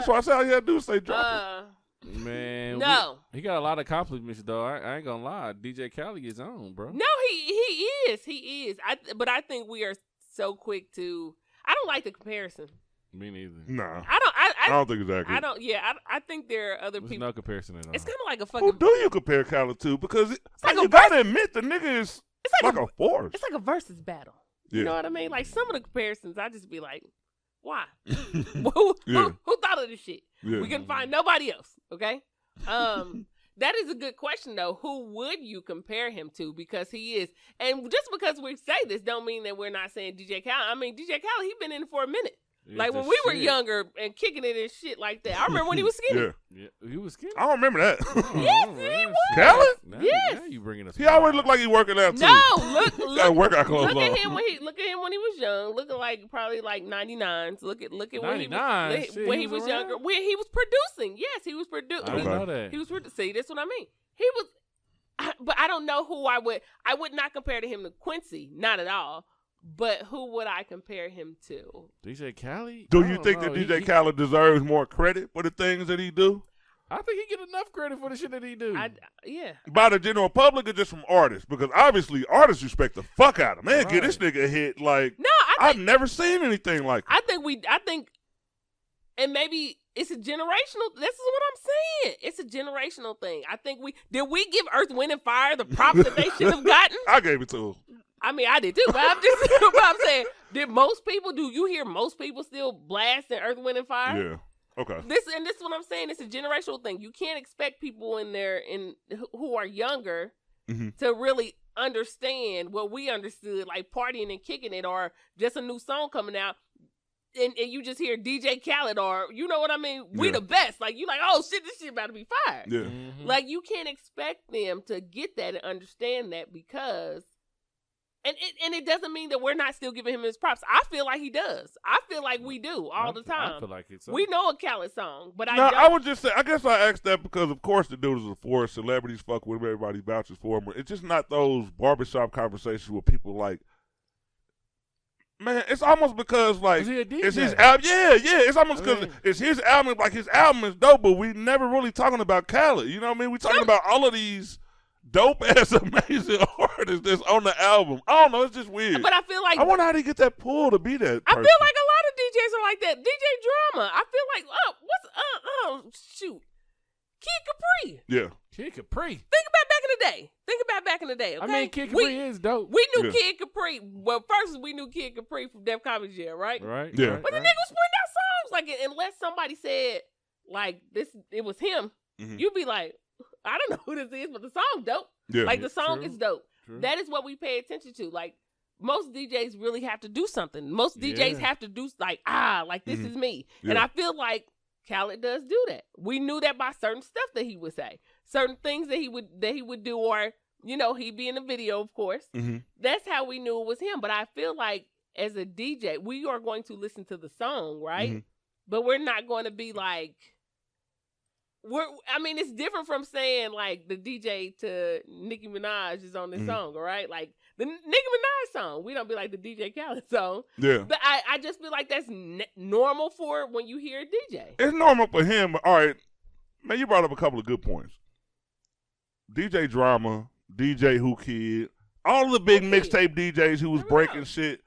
So I said all you had to do is say Dropper. Man, No. he got a lot of compliments though. I ain't gonna lie. DJ Khaled is on, bro. No, he is. But I think we are so quick to. I don't like the comparison. Me neither. Nah, I I don't think it's accurate. I don't. Yeah, I think there are other There's people. no comparison at all. It's kind of like a Who fucking. do you compare Khaled to? Because like you a gotta admit the nigga is It's like like a force. It's like a versus battle. You Yeah. know what I mean? Like some of the comparisons, I just be like, why? Yeah. Who thought of this shit? Yeah. We can find nobody else. Okay. That is a good question though. Who would you compare him to? Because he is, and just because we say this, don't mean that we're not saying DJ Khaled. I mean, DJ Khaled, he been in it for a minute. It's Like the when we were shit. younger and kicking it and shit like that. I remember when he was skinny. Yeah. Yeah, he was skinny. I don't remember that. Yes, he was. Khaled? Now, Yes. Now you bringing us. He always looked like he working out too. No, look Got workout clothes look at on. him when he was young, looking like probably like 99s. Look at when he 99? was Shit, when he he was was around? younger. When he was producing. Yes, he was I producing. didn't Okay. know that. He was see, that's what I mean. He was, but I don't know who I would not compare to him to Quincy, not at all. But who would I compare him to? DJ Khaled? Do I you don't think know. that DJ Khaled deserves more credit for the things that he do? I think he get enough credit for the shit that he do. Yeah. By the general public or just from artists? Because obviously artists respect the fuck out of him. Man, get this nigga a hit like No, I've never seen anything like it. I think, and maybe it's a generational. This is what I'm saying. It's a generational thing. I think did we give Earth, Wind, and Fire the props that they should have gotten? I gave it to him. I mean, I did too, but I'm just, but I'm saying, do you hear most people still blasting Earth, Wind, and Fire? Yeah. Okay. This is what I'm saying. It's a generational thing. You can't expect people who are younger Mhm. to really understand what we understood, like partying and kicking it, or just a new song coming out, and you just hear DJ Khaled, or you know what I mean? We Yeah. the best. Like you like, oh shit, this shit about to be fired. Yeah. Mhm. Like you can't expect them to get that and understand that because. And it doesn't mean that we're not still giving him his props. I feel like he does. I feel like we do all the time. I feel like it's We know a Khaled song, but No, I don't. I would just say, I guess I asked that because, of course, the dude is a force. Celebrities fuck with him. Everybody vouches for him. It's just not those barbershop conversations where people like, man, it's almost because, like, Is he a DJ? it's his album. Yeah. It's almost because mean- it's his album. Like, his album is dope, but we never really talking about Khaled. You know what I mean? We talking about all of these dope-ass amazing artists that's on the album. I don't know. It's just weird. But I feel like I wonder how they get that pull to be that I person. feel like a lot of DJs are like that. DJ Drama. I feel like shoot, Kid Capri. Yeah. Kid Capri. Think about back in the day. Okay? I mean, Kid Capri is dope. We knew Yeah. Kid Capri. Well, first we knew Kid Capri from Def Comedy Jam, right? Right? Yeah. right, But the right. nigga was putting out songs like unless somebody said like this, it was him. Mhm. You'd be like, I don't know who this is, but the song dope. Yeah. Like the song True. is dope. True. That is what we pay attention to. Like most DJs really have to do something. Most DJs Yeah. have to do like this Mhm. is me. Yeah. And I feel like Khaled does do that. We knew that by certain stuff that he would say, certain things that he would do, or he'd be in the video, of course. Mhm. That's how we knew it was him. But I feel like as a DJ, we are going to listen to the song, right? Mhm. But we're not going to be like. It's different from saying like the DJ to Nicki Minaj is on this Mhm. song, all right? Like the Nicki Minaj song, we don't be like the DJ Khaled song, Yeah. but I just feel like that's normal for when you hear a DJ. It's normal for him. But all right, man, you brought up a couple of good points. DJ Drama, DJ Who Kid, all the big Who Kid? mixtape DJs who was I know. breaking shit.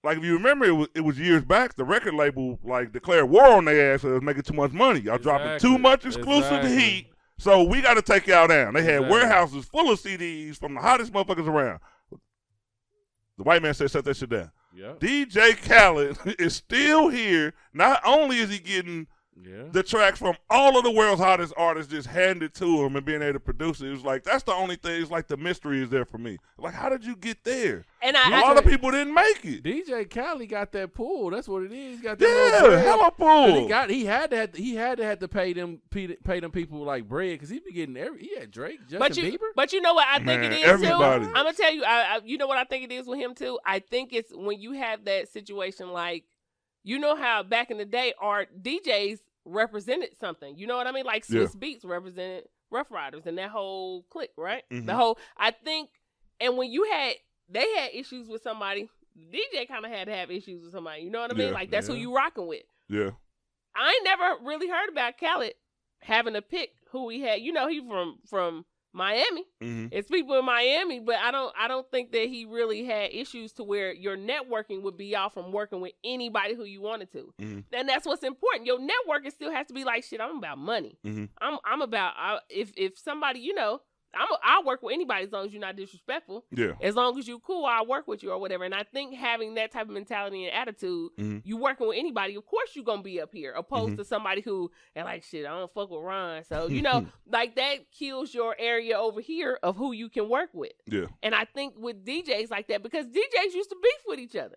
Like if you remember, it was years back. The record label like declared war on their ass. It was making too much money. Y'all dropping Exactly. too much exclusive Exactly. heat. So we got to take y'all down. They had Exactly. warehouses full of CDs from the hottest motherfuckers around. The white man said, "Shut that shit down." Yep. DJ Khaled is still here. Not only is he getting the tracks from all of the world's hottest artists just handed to him and being able to produce it. It was like, that's the only thing. It's like the mystery is there for me. Like, how did you get there? And a lot of people didn't make it. DJ Khaled got that pull. That's what it is. He got that hella pull. He had to have to pay them people like bread because he be getting he had Drake, Justin Bieber. But you know what I think it is everybody. too. I'm gonna tell you. You know what I think it is with him too. I think it's when you have that situation like, you know how back in the day our DJs represented something. You know what I mean? Like Swiss Beats represented Rough Riders and that whole clique, right? Mm-hmm. I think, and when they had issues with somebody, DJ kind of had to have issues with somebody. You know what I mean? Like that's who you rocking with. Yeah. I ain't never really heard about Khaled having to pick who he had. You know, he from Miami. Mm-hmm. It's people in Miami, but I don't think that he really had issues to where your networking would be off from working with anybody who you wanted to. Mm-hmm. And that's what's important. Your networking still has to be like, shit, I'm about money. Mm-hmm. I'm about if somebody, you know, I'll work with anybody as long as you're not disrespectful. Yeah. As long as you cool, I'll work with you or whatever. And I think having that type of mentality and attitude, you working with anybody, of course you're going to be up here, opposed to somebody who, and like, shit, I don't fuck with Ron. So, you know, like that kills your area over here of who you can work with. Yeah. And I think with DJs like that, because DJs used to beef with each other.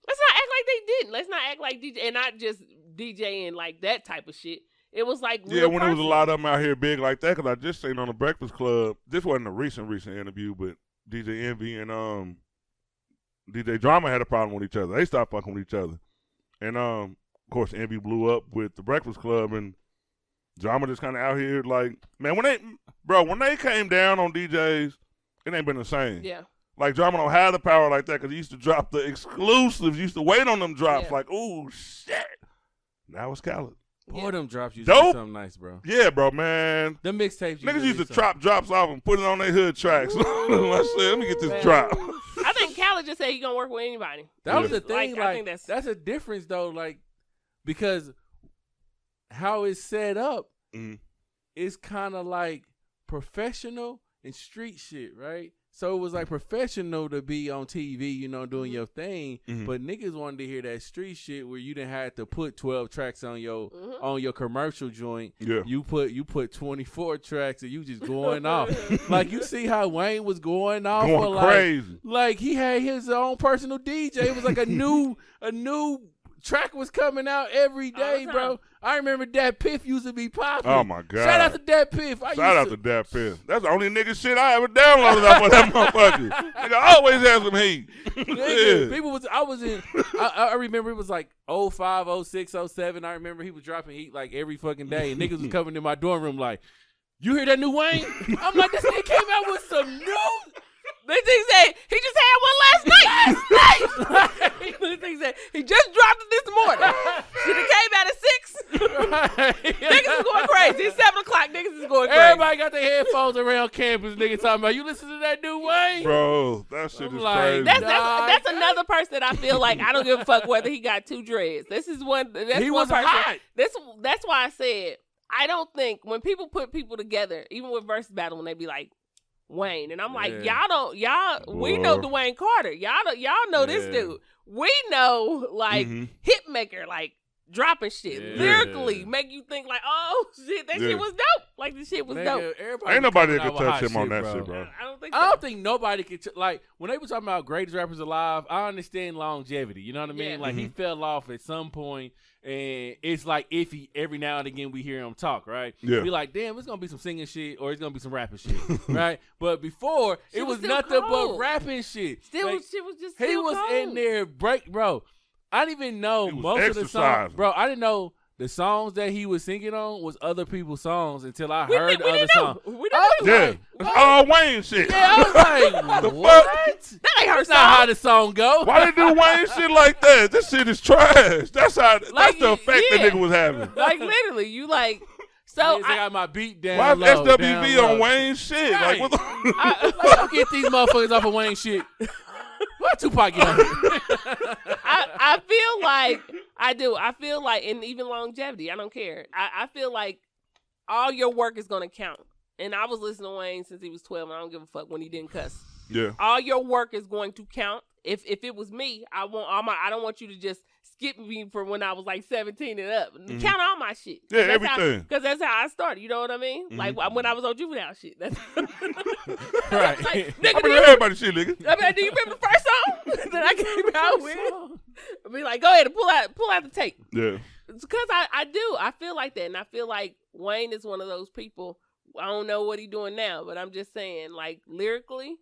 Let's not act like they didn't. Let's not act like DJ, and not just DJing like that type of shit. It was like when there was a lot of them out here big like that, because I just seen on the Breakfast Club, this wasn't a recent interview, but DJ Envy and DJ Drama had a problem with each other. They stopped fucking with each other. And, of course, Envy blew up with the Breakfast Club, and Drama just kind of out here like, man, when they came down on DJs, it ain't been the same. Yeah. Like, Drama don't have the power like that because he used to drop the exclusives, used to wait on them drops like, ooh, shit. Now it's Khaled. Boy, them drops used to be something nice, bro. Yeah, bro, man. Them mixtapes. Niggas used to chop drops off and put it on their hood tracks. I said, let me get this drop. I think Khaled just said he gonna work with anybody. That was the thing. Like, I think that's a difference, though. Like, because how it's set up is kind of like professional and street shit, right? So it was like professional to be on TV, you know, doing your thing, but niggas wanted to hear that street shit where you didn't have to put 12 tracks on your commercial joint. Yeah. You put 24 tracks and you just going off. Like, you see how Wayne was going off, going crazy. Like he had his own personal DJ. It was like a new track was coming out every day, bro. I remember Dat Piff used to be popping. Oh, my God. Shout out to Dat Piff. Shout out to Dat Piff. That's the only nigga shit I ever downloaded off of that motherfucker. Nigga always has some heat. I remember it was like 05, 06, 07. I remember he was dropping heat like every fucking day. And niggas was coming in my dorm room like, you hear that new Wayne? I'm like, this nigga came out with some new... This thing said he just had one last night. This thing said he just dropped it this morning. Should have came out at 6. Niggas is going crazy. It's 7:00. Niggas is going crazy. Everybody got their headphones around campus. Niggas talking about, you listen to that new Wayne? Bro, that shit is crazy. That's another person that I feel like I don't give a fuck whether he got 2 dreads. This is one. He was one person. Hot. That's why I said I don't think when people put people together, even with versus battle, when they be like Wayne, and I'm like, we know Dwayne Carter. Y'all know this dude. We know like Hitmaker, like dropping shit lyrically, make you think like, oh shit, that shit was dope. Like the shit was dope. Ain't nobody that could touch him on that shit, bro. I don't think so. I don't think nobody could like when they were talking about greatest rappers alive. I understand longevity. You know what I mean? Like he fell off at some point. And it's like iffy every now and again we hear him talk, right? Yeah. Be like, damn, it's gonna be some singing shit or it's gonna be some rapping shit, right? But before it was nothing but rapping shit. Shit was just he was cold. In there bro. I didn't even know most of the songs, bro. I didn't know the songs that he was singing on was other people's songs until I heard the other songs. All Wayne shit. Yeah, I was like, what? That ain't her That's song. not how the song go. Why they do Wayne shit like that? This shit is trash. That's how. That's the effect the nigga was having. Like literally, you like. So I got my beat down. Why low, SWV on Wayne shit? Right. Like, what I get these motherfuckers off of Wayne shit. What Tupac get on here? I feel like I do. I feel like, and even longevity, I don't care. I feel like all your work is gonna count. And I was listening to Wayne since he was 12, and I don't give a fuck when he didn't cuss. Yeah. All your work is going to count. If it was me, I don't want you to just skip me from when I was like 17 and up. Count all my shit. Yeah, everything. Because that's how I started. You know what I mean? Like when I was on juvenile shit. That's Right. like, nigga, I mean, everybody shit, nigga. I mean, do you remember the first song that I came out with? I mean, like, go ahead and pull out the tape. Yeah. Because I do. I feel like that. And I feel like Wayne is one of those people. I don't know what he's doing now, but I'm just saying, like, lyrically,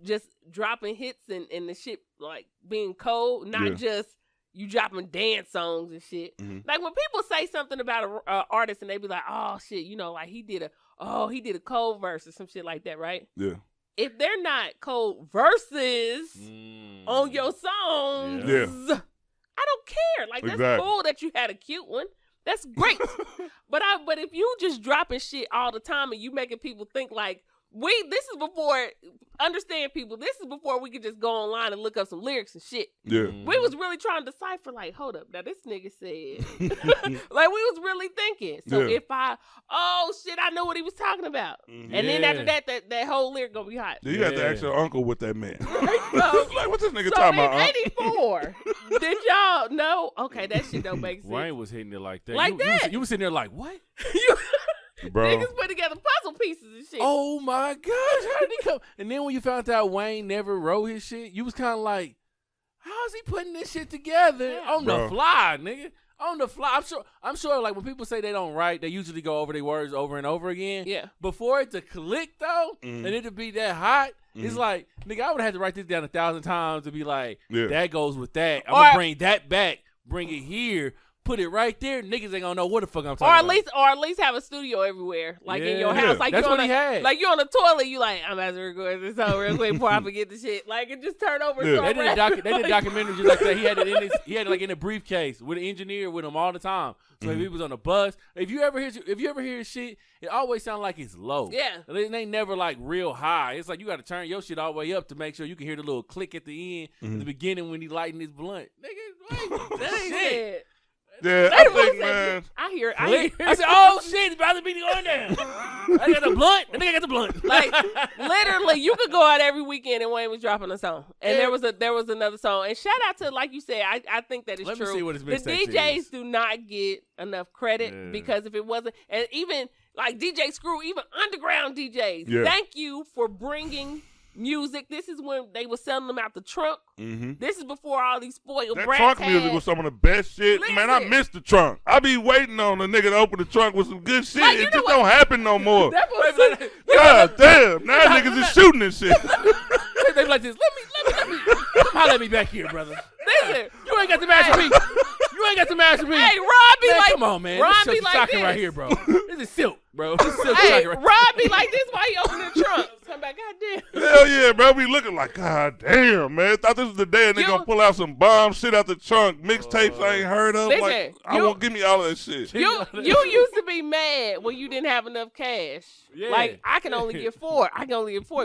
just dropping hits and the shit, like, being cold, not just you dropping dance songs and shit. Like, when people say something about an artist and they be like, oh, shit, you know, like, he did a cold verse or some shit like that, right? Yeah. If they're not cold verses on your songs, I don't care. Like, that's cool that you had a cute one. That's great. but if you just dropping shit all the time and you making people think like, this is before, understand people, this is before we could just go online and look up some lyrics and shit. Yeah. We was really trying to decipher, like, hold up, now this nigga said. Like, we was really thinking. So if oh shit, I know what he was talking about. And then after that whole lyric gonna be hot. You got to ask your uncle with that man. So, like, what's this nigga talking about? In 84, did y'all know? Okay, that shit don't make sense. Wayne was hitting it like that. Like that. You was sitting there like, what? Bro. Niggas put together puzzle pieces and shit. Oh my gosh, how did he come? And then when you found out Wayne never wrote his shit, you was kind of like, how is he putting this shit together on the fly, nigga? On the fly. I'm sure. Like when people say they don't write, they usually go over their words over and over again. Yeah. Before it to click though, and it to be that hot, it's like, nigga, I would have had to write this down 1,000 times to be like, that goes with that. I'm gonna bring that back, bring it here. Put it right there, niggas ain't gonna know what the fuck I'm talking about. Or at least have a studio everywhere, like in your house. Like that's what he had. Like you're on the toilet, you like, I'm about to record this song real quick before I forget the shit. Like it just turned over. Yeah. They did documentaries just like that. He had it like in a briefcase with an engineer with him all the time. So if he was on a bus, if you ever hear his shit, it always sounds like it's low. Yeah, it ain't never like real high. It's like you got to turn your shit all the way up to make sure you can hear the little click at the end, at the beginning when he lighting his blunt. Nigga, wait, that ain't shit. Yeah, I think, man. I hear. I said, oh shit, it's about to be going down. I got the blunt. I think I got the blunt. Like literally, you could go out every weekend and Wayne was dropping a song, and there was another song. And shout out to, like you said, I think that is true. Let me see what his the DJs do not get enough credit because if it wasn't, and even like DJ Screw, even underground DJs, thank you for bringing music. This is when they were selling them out the trunk. This is before all these spoiled brats. That trunk music was some of the best shit. Listen. Man, I miss the trunk. I be waiting on a nigga to open the trunk with some good shit. Like, it just don't happen no more. God damn. Now niggas is shooting this shit. They be like this. Let me. Holla at me back here, brother. Listen. You ain't got the master beat. You ain't got the master beat. Hey, Rob be like, come on, man. Rob this be like this right here, bro. This is silk, bro. This is silk hey, right Rob be like this while he open the trunk. Come back, goddamn. Hell yeah, bro. We looking like, God damn, man. Thought this was the day and they gonna pull out some bomb shit out the trunk. Mixtapes I ain't heard of. Listen, like, I won't give me all of that shit. You used to be mad when you didn't have enough cash. Yeah. Like, I can only get 4.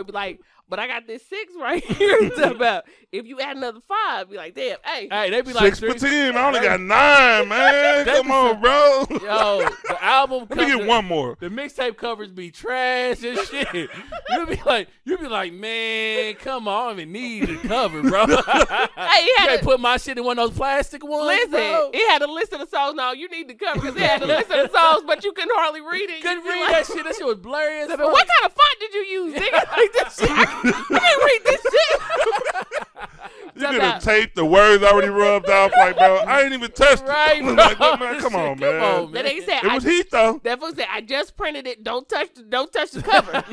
Be like, but I got this 6 right here. About if you add another 5, be like, damn, hey, they be like 6 for 10. I only got 9, man. Come on, bro. Yo, the album. Let me get one more. The mixtape covers be trash and shit. You be like, man, come on, I don't even need the cover, bro. Hey, you can't put my shit in one of those plastic ones. Listen, bro. It had a list of the songs. No, you need the cover because it had a list of the songs, but you couldn't hardly read it. Couldn't read that shit. That shit was blurry as fuck. What kind of font did you use, nigga? Like this shit. I can't read this shit. You could have taped the words already rubbed off. Like, bro, I ain't even touched it. Like, man, come on, man. That ain't said, it was heat though. That fool said, I just printed it. Don't touch the cover.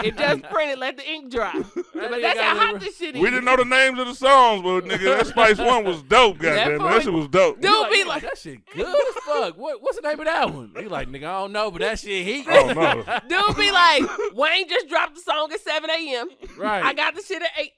It just printed. Let the ink dry. But that's how hot this shit is. We didn't know the names of the songs, but nigga, that Spice One was dope. Goddamn, that shit was dope. Dude be like, that shit good as fuck. What's the name of that one? He like, nigga, I don't know, but that shit heat. Oh no. Dude be like, Wayne just dropped the song at 7 a.m. Right. I got the shit at 8.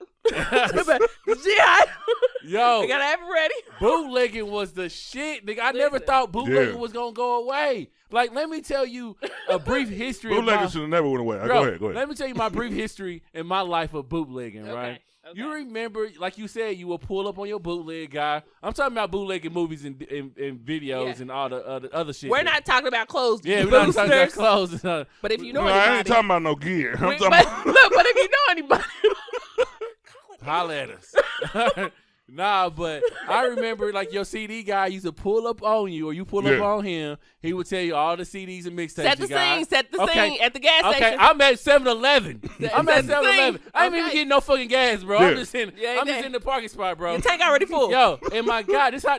Yo, I gotta have it ready. Bootlegging was the shit, nigga. I never thought bootlegging was gonna go away. Like, let me tell you a brief history. Bootlegging should have never went away. Go ahead. Let me tell you my brief history in my life of bootlegging, right? Okay. You remember, like you said, you will pull up on your bootleg guy. I'm talking about bootlegging movies and videos and all the other shit. We're not talking about clothes. Yeah, we're not talking about clothes. But if you know anybody. I ain't talking about no gear. But if you know anybody. Holla at us. Nah, but I remember like your CD guy used to pull up on you or you pull up on him. He would tell you all the CDs and mixtapes. Set the scene at the gas station. Okay, I'm at 7-Eleven. I'm at 7-Eleven. I ain't even getting no fucking gas, bro. Yeah. I'm just in the parking spot, bro. Your tank already full. Yo, and my God, this how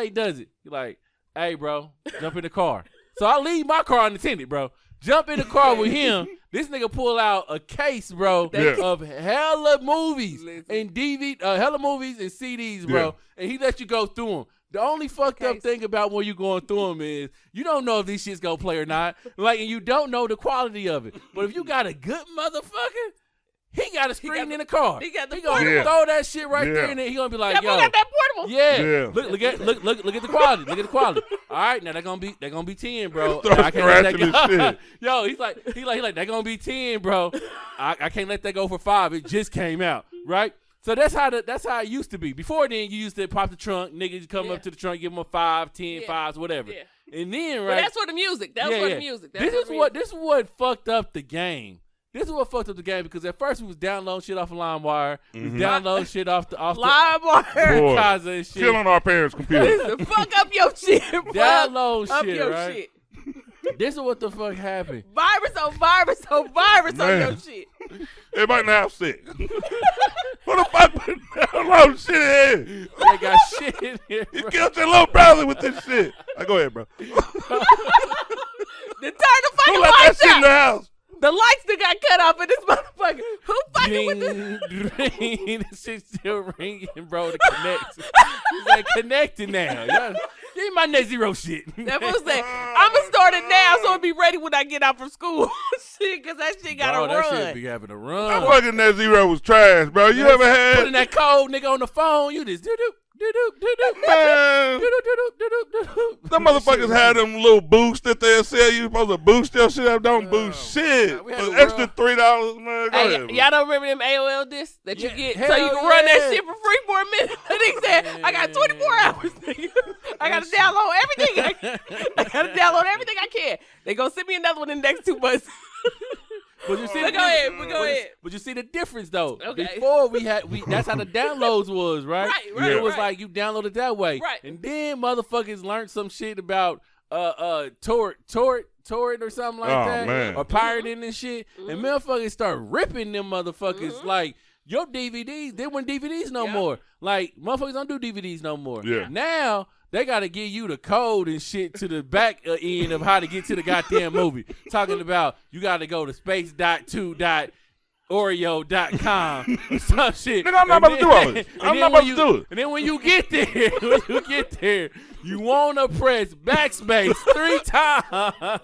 he does it. He like, hey, bro, jump in the car. So I leave my car unattended, bro. Jump in the car with him. This nigga pull out a case, bro, of hella movies and hella movies and CDs, bro. And he let you go through them. The only fucked up thing about when you going through them is you don't know if these shit's gonna play or not. Like, and you don't know the quality of it. But if you got a good motherfucker, he got a screen in the car. He got the gonna throw that shit right there, and then he gonna be like, "Yo, got that portable." Yeah. Look at the quality. Look at the quality. All right, now they're gonna be 10, bro. Throw I can't let that his go. shit. Yo, he's like, they're gonna be 10, bro. I can't let that go for 5. It just came out, right? So that's how it used to be. Before then, you used to pop the trunk, niggas come up to the trunk, give them a 5, 10, 5s, whatever. Yeah. And then, right? But that's for the music. That's for the music. This is what fucked up the game. This is what fucked up the game because at first we was downloading shit off of LimeWire. We was downloading shit off LimeWire. Casa and shit. Killing our parents' computers. Fuck up your shit. Download up shit, your right? shit. This is what the fuck happened. Virus on your shit. Everybody now sick. What the fuck put download shit in here? They got shit in here, bro. You killed your little brother with this shit. Go ahead, bro. Then turn the fucking Who let that lights shit in the out. house? The lights that got cut off in this motherfucker. Who fucking with this? This shit's still ringing, bro, to connect. It's like connecting now. Give me my net zero shit. That fool said, I'm going to start it now so it'll be ready when I get out from school. Shit, because that shit got to run. That shit be having to run. That fucking net zero was trash, bro. You ever had? Putting that code nigga on the phone, you just do-do. Man, them motherfuckers had them little boosts that they'll sell you. Supposed to boost your shit up. Don't boost shit. For extra $3, man. Go ahead, y'all don't remember them AOL discs that you get so you can yeah. run that shit for free for a minute? They said, I got 24 hours, nigga. I got to download everything. I got to download everything I can. They going to send me another one in the next 2 months. But you see, go ahead. But you see the difference though. Okay. Before that's how the downloads was, right? Right. It was like you downloaded that way, Right. And then motherfuckers learned some shit about torrent or something like that, man. or pirating and shit, and motherfuckers start ripping them motherfuckers like. Your DVDs, they weren't DVDs no more. Like, motherfuckers don't do DVDs no more. Yeah. Now, they got to give you the code and shit to the back end of how to get to the goddamn movie. Talking about you got to go to space.2.oreo.com or some shit. Nigga, I'm not about to do all this. I'm not about to do it. And then when you get there, you want to press backspace 3 times.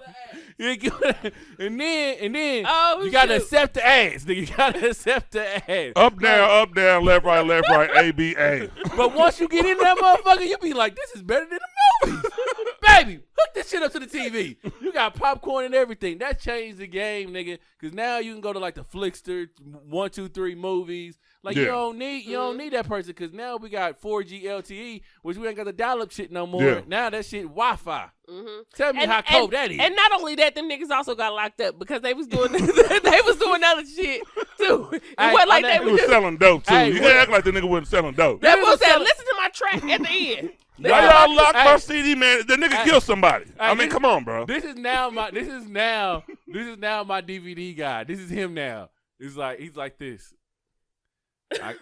And then you gotta accept the ads. Nigga, you gotta accept the ads. Up, down, left, right, A, B, A. But once you get in that motherfucker, you be like, this is better than the movies. Baby, hook this shit up to the TV. You got popcorn and everything. That changed the game, nigga. Cause now you can go to like the Flickster 1, 2, 3 movies. Like you don't need that person because now we got 4G LTE, which we ain't got the dial-up shit no more. Yeah. Now that shit Wi-Fi. Mm-hmm. Tell me how cold that is. And not only that, them niggas also got locked up because they was doing other shit too. It wasn't like they was selling dope too. Hey, You can't act like the nigga wasn't selling dope. That was said, listen to my track at the end. Why y'all locked my CD, man? The nigga killed somebody. I mean, come on, bro. This is now my DVD guy. This is him now. He's like this. I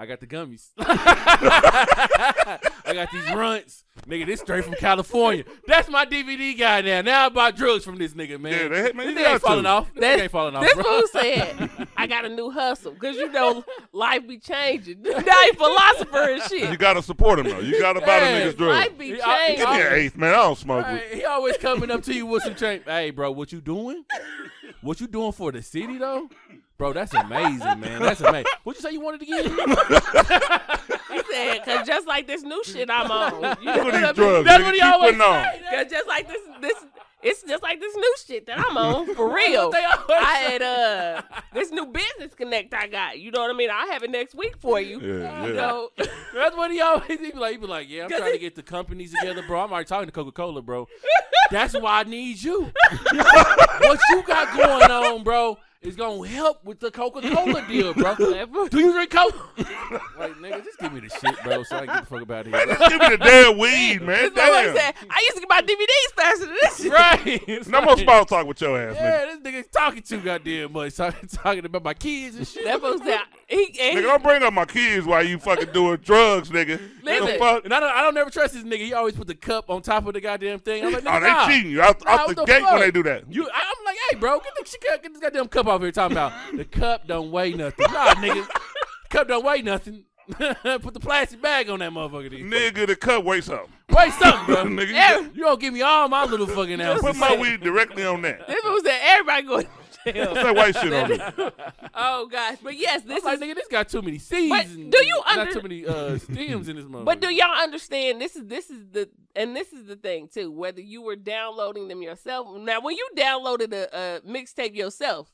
got the gummies. I got these runts. Nigga, this straight from California. That's my DVD guy now. Now I bought drugs from this nigga, man. Yeah, this you nigga ain't falling off. This ain't falling off, This bro. fool said, I got a new hustle. Because you know life be changing. Now he philosopher and shit. You got to support him, though. You got to buy the niggas drugs. Life be Give changing. me an eighth, man. I don't smoke with He always coming up to you with some change. Hey, bro, what you doing? What you doing for the city, though? Bro, that's amazing, man. That's amazing. What you say you wanted to get? He said, because just like this new shit I'm on. You know Look what at I these mean? drugs. That's Nigga, what he keep always putting on. say. Cause just like this, it's just like this new shit that I'm on for real. They always I had this new business connect I got. You know what I mean? I'll have it next week for you. Yeah. You know? That's what he always be like, yeah, I'm trying to get the companies together, bro. I'm already talking to Coca-Cola, bro. That's why I need you. What you got going on, bro, is gonna help with the Coca-Cola deal, bro. Do you drink Coke? Like, nigga, just give me the shit, bro, so I can get the fuck up out of here. Man, just give me the damn weed, man. That's what I Damn. said. I used to get my DVDs faster than this shit. Right. It's No more small talk with your ass, nigga. Yeah, this nigga's talking too goddamn much. Talking about my kids and shit. That was that. Nigga, don't bring up my kids while you fucking doing drugs, nigga. Listen. The fuck? And I don't never trust this nigga. He always put the cup on top of the goddamn thing. I'm like, nigga, Oh, they nah. cheating you out What the gate fuck? when they do that. I'm like, hey, bro, get this goddamn cup off here. Talking about the cup don't weigh nothing. Nah, nigga, cup don't weigh nothing. Put the plastic bag on that motherfucker. Nigga, the cup weighs something. Weigh something, bro. Nigga, Yeah. You don't give me all my little fucking ounces. put my weed directly on that. This was that everybody going to jail. Put that white shit on it. Oh gosh, but yes, this Like, is. nigga, this got too many C's. But And do you not too many stems in this motherfucker. But do y'all understand? This is the thing too. Whether you were downloading them yourself. Now, when you downloaded a mixtape yourself,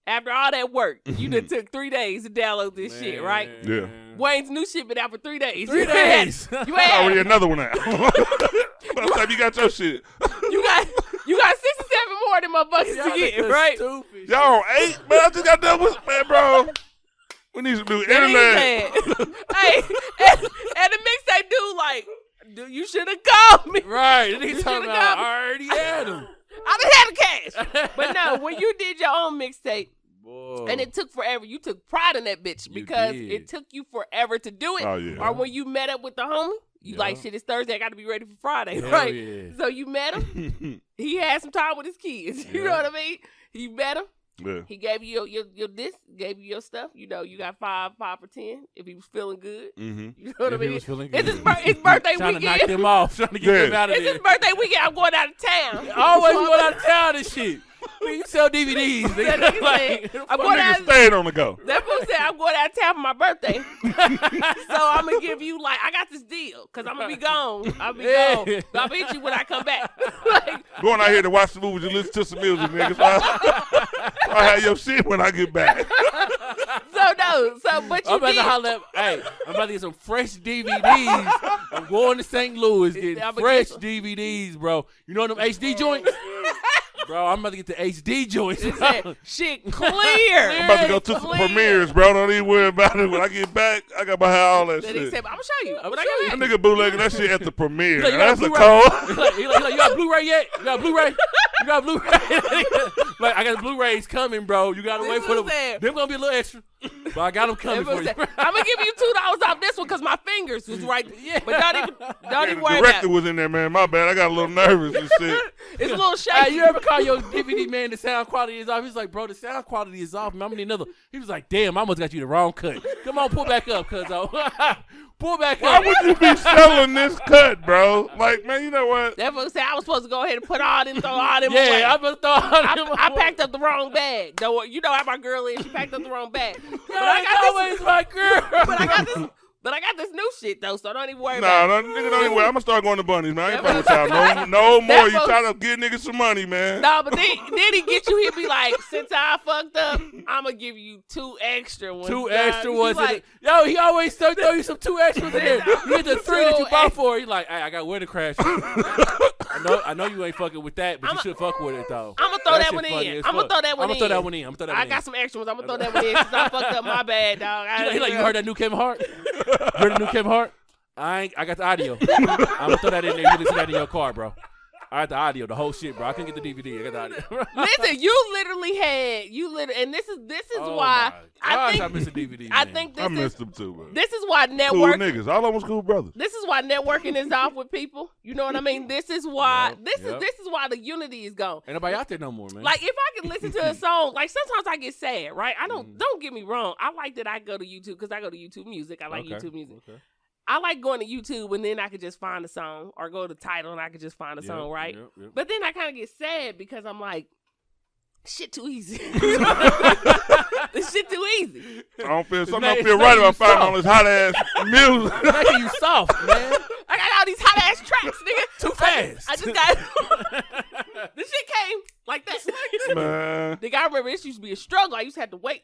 after all that work, you done took 3 days to download this shit, right? Yeah. Wayne's new shit been out for 3 days. 3 days. You had Already another one out. By the time you got your shit. you got 67 more than motherfuckers Y'all to get, niggas right? stupid. Y'all on 8, man. I just got done with, man, bro. We need some new That internet. ain't bad. Hey, and the mixtape dude like, dude, you should have called me. Right. And You he's talking should've about, got me. I already had him. I done had the cash. But no, when you did your own mixtape, Boy. and it took forever. You took pride in that bitch because did. it took you forever to do it. Oh, yeah. Or when you met up with the homie, you Yeah. like, shit, it's Thursday. I got to be ready for Friday, Hell right? yeah. So you met him. He had some time with his kids. You Yeah. know what I mean? You met him. Yeah. He gave you your disc, gave you your stuff. You know, you got 5 for 10 if he was feeling good. Mm-hmm. You know what I If he mean? was feeling It's good. his birthday Trying to knock weekend. them off. Trying to get Yeah. them out of It's there. his birthday weekend. I'm going out of town. Always going out of town and shit. Man, you sell DVDs. That Nigga. nigga Like, said, I'm going out Nigga staying on the go. That fool said, I'm going out of town for my birthday. So I'm going to give you, like, I got this deal because I'm going to be gone. I'll be gone. But I'll hit you when I come back. Like, Going out here to watch the movies and listen to some music, nigga. So I have your shit when I get back. so, no. So, but you I'm about did. to holler at, hey, I'm about to get some fresh DVDs. I'm going to St. Louis getting I'ma fresh get some. DVDs, bro. You know them HD joints? Bro, I'm about to get the HD joints. He said, shit clear. I'm about to go to some Clear. premieres, bro. Don't even worry about it. When I get back, I got behind all that Then he shit. said, I'm going to show you. When I show get That back. nigga bootlegging that shit at the premiere. He's like, you got That's a a Blu-ray? cold. He like, you got a Blu-ray yet? You got a Blu-ray? You got a Blu-ray? Like, I got the Blu-rays coming, bro. You got to wait for them. Them going to be a little extra. But I got them coming for you. I'm going to give you $2 off this one because my fingers was right. Yeah. But don't even The worry about director it. was in there, man. My bad. I got a little nervous and shit. It's a little shaky. Hey, you ever call your DVD man the sound quality is off? He's like, bro, the sound quality is off, man. I'm gonna need another. He was like, damn, I almost got you the wrong cut. Come on, pull back up, cuzzo. Pull back Why up. would you be selling this cut, bro? Like, man, you know what? That fool said I was supposed to go ahead and put all them, throw all them Yeah, away. I'm gonna throw all them I away. packed up the wrong bag. Though you know how my girl is. She packed up the wrong bag. But Yo, I it's got always my girl. But I got this new shit though, so don't even worry Nah, about it. no, nigga, don't even worry. I'm gonna start going to bunnies, man. I ain't That fucking with y'all. No more. That You was- trying to get niggas some money, man. No, but then he get you. He'll be like, since I fucked up, I'm gonna give you 2 extra ones. Two dog. extra He ones. like, Yo, he always throw you some 2 extras in there. You get the 3 that you Two bought for. He like, hey, I got winter crash. I know you ain't fucking with that, but you should fuck with it though. I'm gonna throw that shit one funny in. as I'm gonna fuck. throw that one I'ma in. throw that one in. I got some extra ones. I'm gonna throw that one in since I fucked up my bad, dog. He like, you heard that new Kevin Hart? You heard the new Kevin Hart? I got the audio. I'm gonna throw that in there. You listen to that in your car, bro. I got the audio, the whole shit, bro. I couldn't get the DVD. I got the audio. Listen, you literally, and this is Oh why my gosh, I miss a DVD. I man. think I this is missed them too, bro. this is why Cool network. niggas. All of them cool brothers. This is why networking is off with people. You know what I mean? This is why Yep. this is why the unity is gone. Ain't nobody out there no more, man. Like if I can listen to a song, like sometimes I get sad, right? Don't get me wrong. I like that I go to YouTube because I go to YouTube Music. I like Okay. YouTube Music. Okay. I like going to YouTube and then I could just find a song or go to Tidal and I could just find a song, right? Yep. But then I kind of get sad because I'm like, shit too easy. This shit too easy. I don't feel something. It's don't feel making right you about finding soft. all this hot ass music. Making you soft, man. I got all these hot ass tracks, nigga. Too fast. I just got this shit came like that. Man. Nigga, I remember this used to be a struggle. I used to have to wait.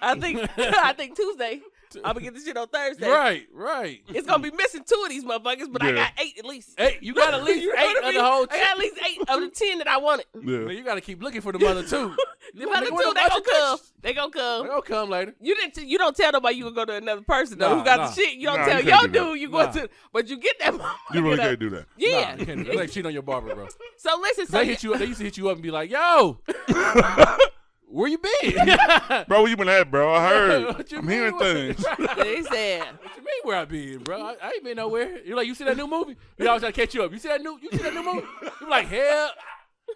I think Tuesday I'm gonna get this shit on Thursday. Right. It's gonna be missing 2 of these motherfuckers, but I got 8 at least. 8. You got at least 8 of the whole. I got at least 8 of the 10 that I wanted. Yeah. Man, you got to keep looking for the other 2. The other 2, they gonna come. They gonna come. They gonna come later. You don't tell nobody you gonna go to another person though who got the shit. You don't tell you your can't do dude you going to, but you get that. You really can't do that. Yeah. You can't do that. They cheat on your barber, bro. So listen, They used to hit you up and be like, "Yo, where you been, Bro, where you been at, bro? I heard. you I'm mean? hearing things. They said, What you mean where I been, bro? I ain't been nowhere. You're like, you see that new movie? We always try to catch you up. You see that new movie? You're like, hell,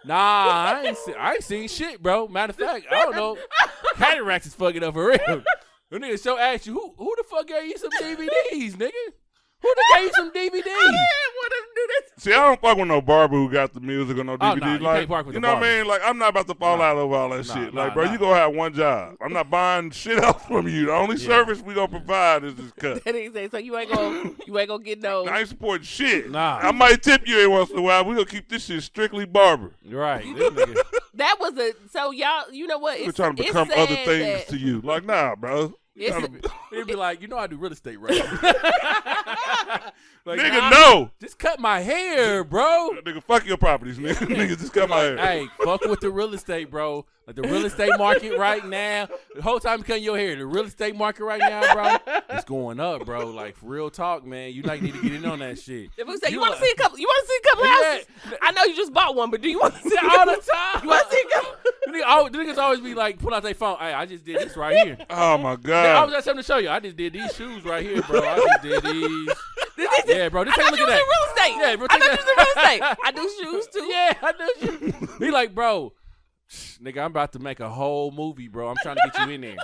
nah, I ain't seen shit, bro. Matter of fact, I don't know. Cataracts is fucking up for real. The nigga so asked you, who the fuck gave you some DVDs, nigga? Who the gave you some DVDs? I didn't want to do this. See, I don't fuck with no barber who got the music or no DVD. Oh, nah, you can't fuck with you the know what barber. I mean? Like, I'm not about to fall out over all that shit. Like, bro, you gonna have one job. I'm not buying shit else from you. The only service we gonna provide is this cut. That nigga say, so you ain't gonna get no. I ain't supporting shit. Nah. I might tip you every once in a while. We gonna keep this shit strictly barber. Right. This nigga. That was so y'all. You know what? We're trying to become other things to you. Like, nah, bro. He'd be like, you know I do real estate, right? Like, Nigga, no. Just cut my hair, bro. Nigga, fuck your properties, nigga. Nigga, just cut my hair. Hey, fuck with the real estate, bro. Like the real estate market right now. The whole time you cutting your hair, the real estate market right now, bro, it's going up, bro. Like for real talk, man. You like need to get in on that shit. If we say you want to see a couple, houses? I know you just bought one, but do you want to see all the time? You want to see a couple? The niggas always be like, pull out their phone. Hey, I just did this right here. Oh my I God. was got something to show you. I just did these shoes right here, bro. I just did these. Yeah, bro. Just take a look at that. Real estate. Yeah, bro. I know you was in real estate. I do shoes too. Yeah, I do shoes. He like, bro, nigga, I'm about to make a whole movie, bro. I'm trying to get you in there.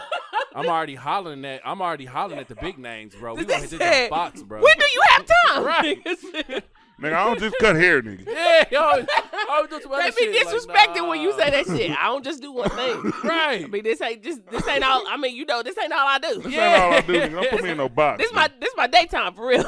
I'm already hollering at the big names, bro. We gonna hit this box, bro. When do you have time? Right. Nigga, I don't just cut hair, nigga. Yeah, yo, I do some other They be shit. disrespected Like, when you say that shit. I don't just do one thing. Right. I mean, this ain't all. I mean, this ain't all I do. This ain't all I do, nigga. Don't put me in no box. This my daytime for real.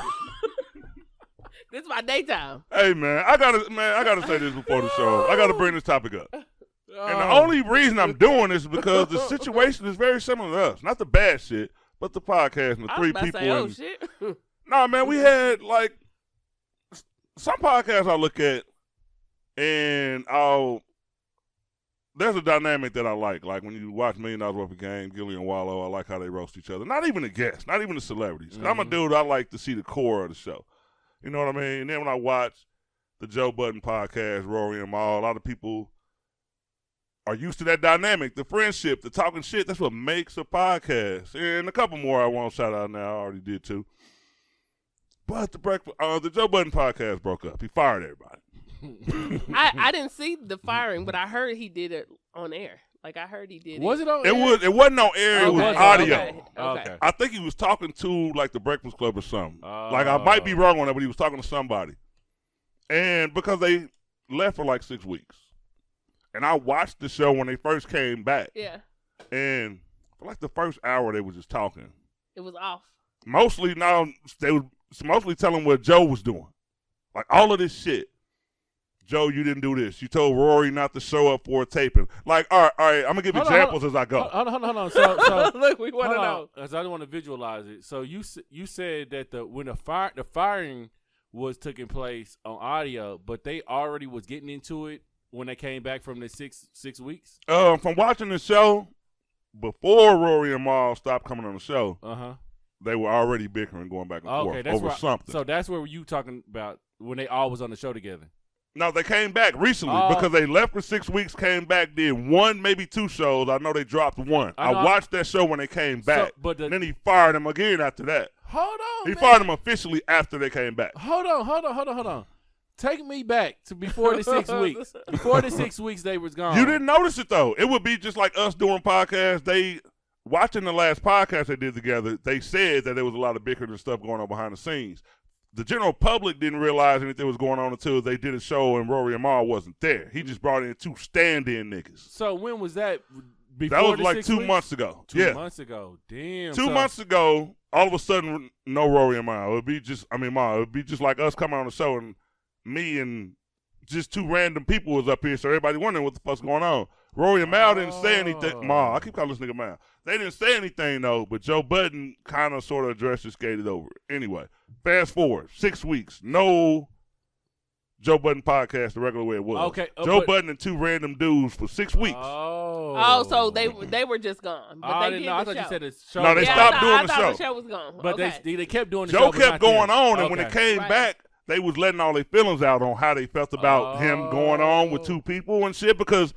This is my daytime. Hey, man, I gotta say this before the show. I gotta bring this topic up. And the only reason I'm doing this is because the situation is very similar to us. Not the bad shit, but the podcast and the I was three about to people. say, oh and, shit. Nah, man, we had like some podcasts I look at, and there's a dynamic that I like. Like when you watch $1 Million Worth of Game, Gilly and Wallow, I like how they roast each other. Not even the guests, not even the celebrities. Mm-hmm. I'm a dude, I like to see the core of the show. You know what I mean? And then when I watch the Joe Budden podcast, Rory and Mal, a lot of people are used to that dynamic, the friendship, the talking shit. That's what makes a podcast. And a couple more I won't shout out now. I already did too. But the Joe Budden podcast broke up. He fired everybody. I didn't see the firing, but I heard he did it on air. Like I heard he did it. Was it on air? It wasn't on air. It was audio. Okay. I think he was talking to like the Breakfast Club or something. Like I might be wrong on that, but he was talking to somebody. And because they left for like 6 weeks. And I watched the show when they first came back. Yeah. And for like the first hour, they were just talking. It was off. Mostly now, they was mostly telling what Joe was doing. Like all of this shit. Joe, you didn't do this. You told Rory not to show up for a taping. Like, all right, I'm going to give examples as I go. Hold on. So Look, we want to know. Because I don't want to visualize it. So you said that when the firing was taking place on audio, but they already was getting into it when they came back from the six weeks? From watching the show, before Rory and Mal stopped coming on the show, they were already bickering, going back and forth over something. So that's where you talking about when they all was on the show together. No, they came back recently because they left for 6 weeks, came back, did one, maybe 2 shows. I know they dropped one. I watched that show when they came back. And then he fired them again after that. Hold on, He fired them officially after they came back. Hold on. Take me back to before the 6 weeks. Before the 6 weeks, they was gone. You didn't notice it, though. It would be just like us doing podcasts. Watching the last podcast they did together, they said that there was a lot of bickering and stuff going on behind the scenes. The general public didn't realize anything was going on until they did a show and Rory and Mal wasn't there. He just brought in 2 stand-in niggas. So when was that? Before that was the like 6 2 weeks? months ago. 2 months ago. Damn. 2 months ago, all of a sudden, no Rory and Mal. It would be just like us coming on the show and me and just 2 random people was up here, so everybody wondering what the fuck's going on. Rory and Mal didn't say anything. Mal, I keep calling this nigga Mal. They didn't say anything, though, but Joe Budden kind of sort of addressed and skated over it. Anyway, fast forward, 6 weeks. No Joe Budden podcast the regular way it was. Okay. Joe Budden and 2 random dudes for 6 weeks. Oh, so they were just gone. But they didn't did know. I the thought you show. said the show. No, they stopped doing the I show. thought the show was gone. But okay. they kept doing the Joe show. kept going on, and when it came Right. back, they was letting all their feelings out on how they felt about him going on with 2 people and shit, because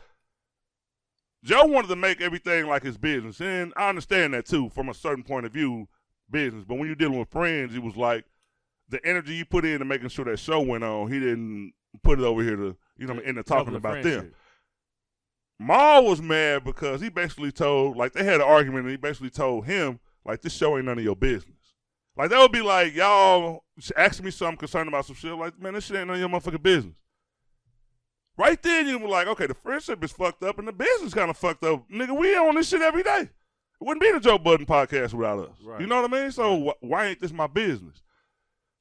Joe wanted to make everything like his business, and I understand that too from a certain point of view, business. But when you're dealing with friends, it was like the energy you put into making sure that show went on, he didn't put it over here to, end up talking about them. Maul was mad because he basically told, like, they had an argument, and he basically told him, like, this show ain't none of your business. Like, that would be like, y'all asking me something concerned about some shit. Like, man, this shit ain't none of your motherfucking business. Right then, you were like, okay, the friendship is fucked up and the business kind of fucked up. Nigga, we on this shit every day. It wouldn't be the Joe Budden podcast without us. Right. You know what I mean? So why ain't this my business?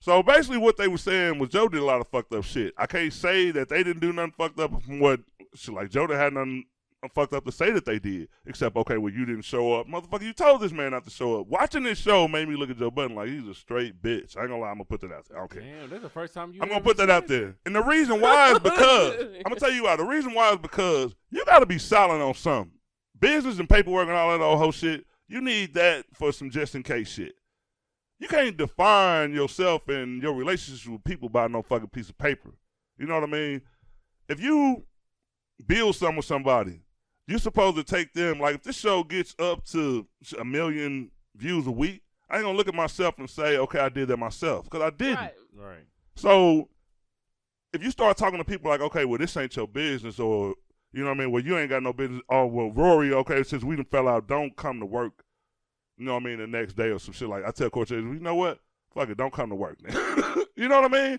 So basically what they were saying was Joe did a lot of fucked up shit. I can't say that they didn't do nothing fucked up from what, like, Joe had nothing fucked up to say that they did, except, okay, well, you didn't show up. Motherfucker, you told this man not to show up. Watching this show made me look at Joe Budden like he's a straight bitch. I ain't gonna lie, I'm gonna put that out there. Okay. Damn, that's the first time I'm gonna put that out there. And the reason why is because, I'm gonna tell you why. The reason why is because you gotta be silent on something. Business and paperwork and all that old whole shit, you need that for some just in case shit. You can't define yourself and your relationships with people by no fucking piece of paper. You know what I mean? If you build something with somebody, you're supposed to take them, like, if this show gets up to 1 million views a week, I ain't gonna look at myself and say, okay, I did that myself, because I didn't. Right. So if you start talking to people like, okay, well, this ain't your business, or, you know what I mean, well, you ain't got no business, or, well, Rory, okay, since we done fell out, don't come to work, you know what I mean, the next day or some shit like that. I tell Coach, you know what? Fuck it, don't come to work, man. You know what I mean?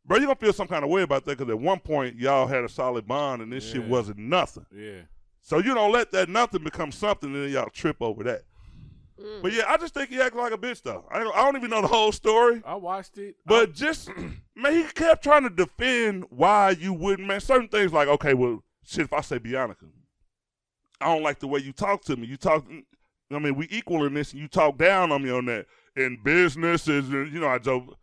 Bro, you're going to feel some kind of way about that because at one point y'all had a solid bond and this shit wasn't nothing. Yeah. So you don't let that nothing become something and then y'all trip over that. But yeah, I just think he acted like a bitch though. I don't even know the whole story. I watched it. But just, man, he kept trying to defend why you wouldn't, man. Certain things like, okay, well, shit, if I say Bianca, I don't like the way you talk to me. You talk, I mean, we equal in this and you talk down on me on that. In business, I joke.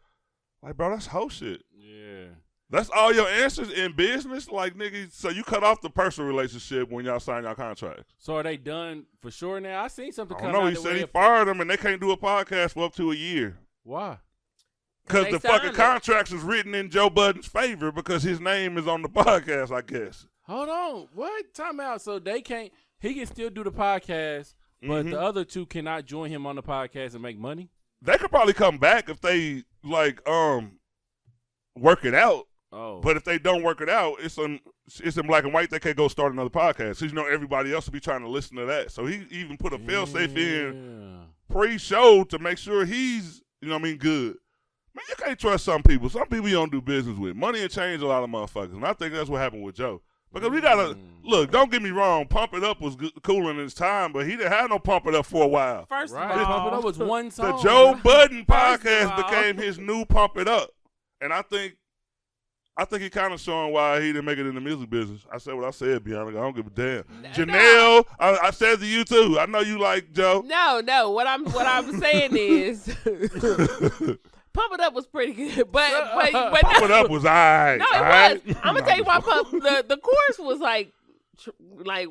Like, bro, that's whole shit. Yeah. That's all your answers in business? Like, nigga, so you cut off the personal relationship when y'all sign y'all contracts. So are they done for sure now? I seen something come I don't know. out. He said he fired them and they can't do a podcast for up to a year. Why? Because the fucking contracts is written in Joe Budden's favor because his name is on the podcast, I guess. Hold on. What? Time out. So they can't, he can still do the podcast, but the other two cannot join him on the podcast and make money? They could probably come back if they, like, work it out. Oh. But if they don't work it out, it's in black and white. They can't go start another podcast. Because, everybody else will be trying to listen to that. So he even put a fail-safe in pre-show to make sure he's, good. Man, you can't trust some people. Some people you don't do business with. Money will change a lot of motherfuckers. And I think that's what happened with Joe. Because we got to, look, don't get me wrong. Pump It Up was cool in his time, but he didn't have no Pump It Up for a while. First of all, Pump It Up was one song. The Joe Budden podcast became his new Pump It Up. And I think he kind of showing why he didn't make it in the music business. I said what I said, Bianca. I don't give a damn. Janelle, I said to you too. I know you like Joe. No. What I'm saying is, Pump It Up was pretty good, but Pump It Up was alright. No, it was. I'm gonna tell you why. The chorus was like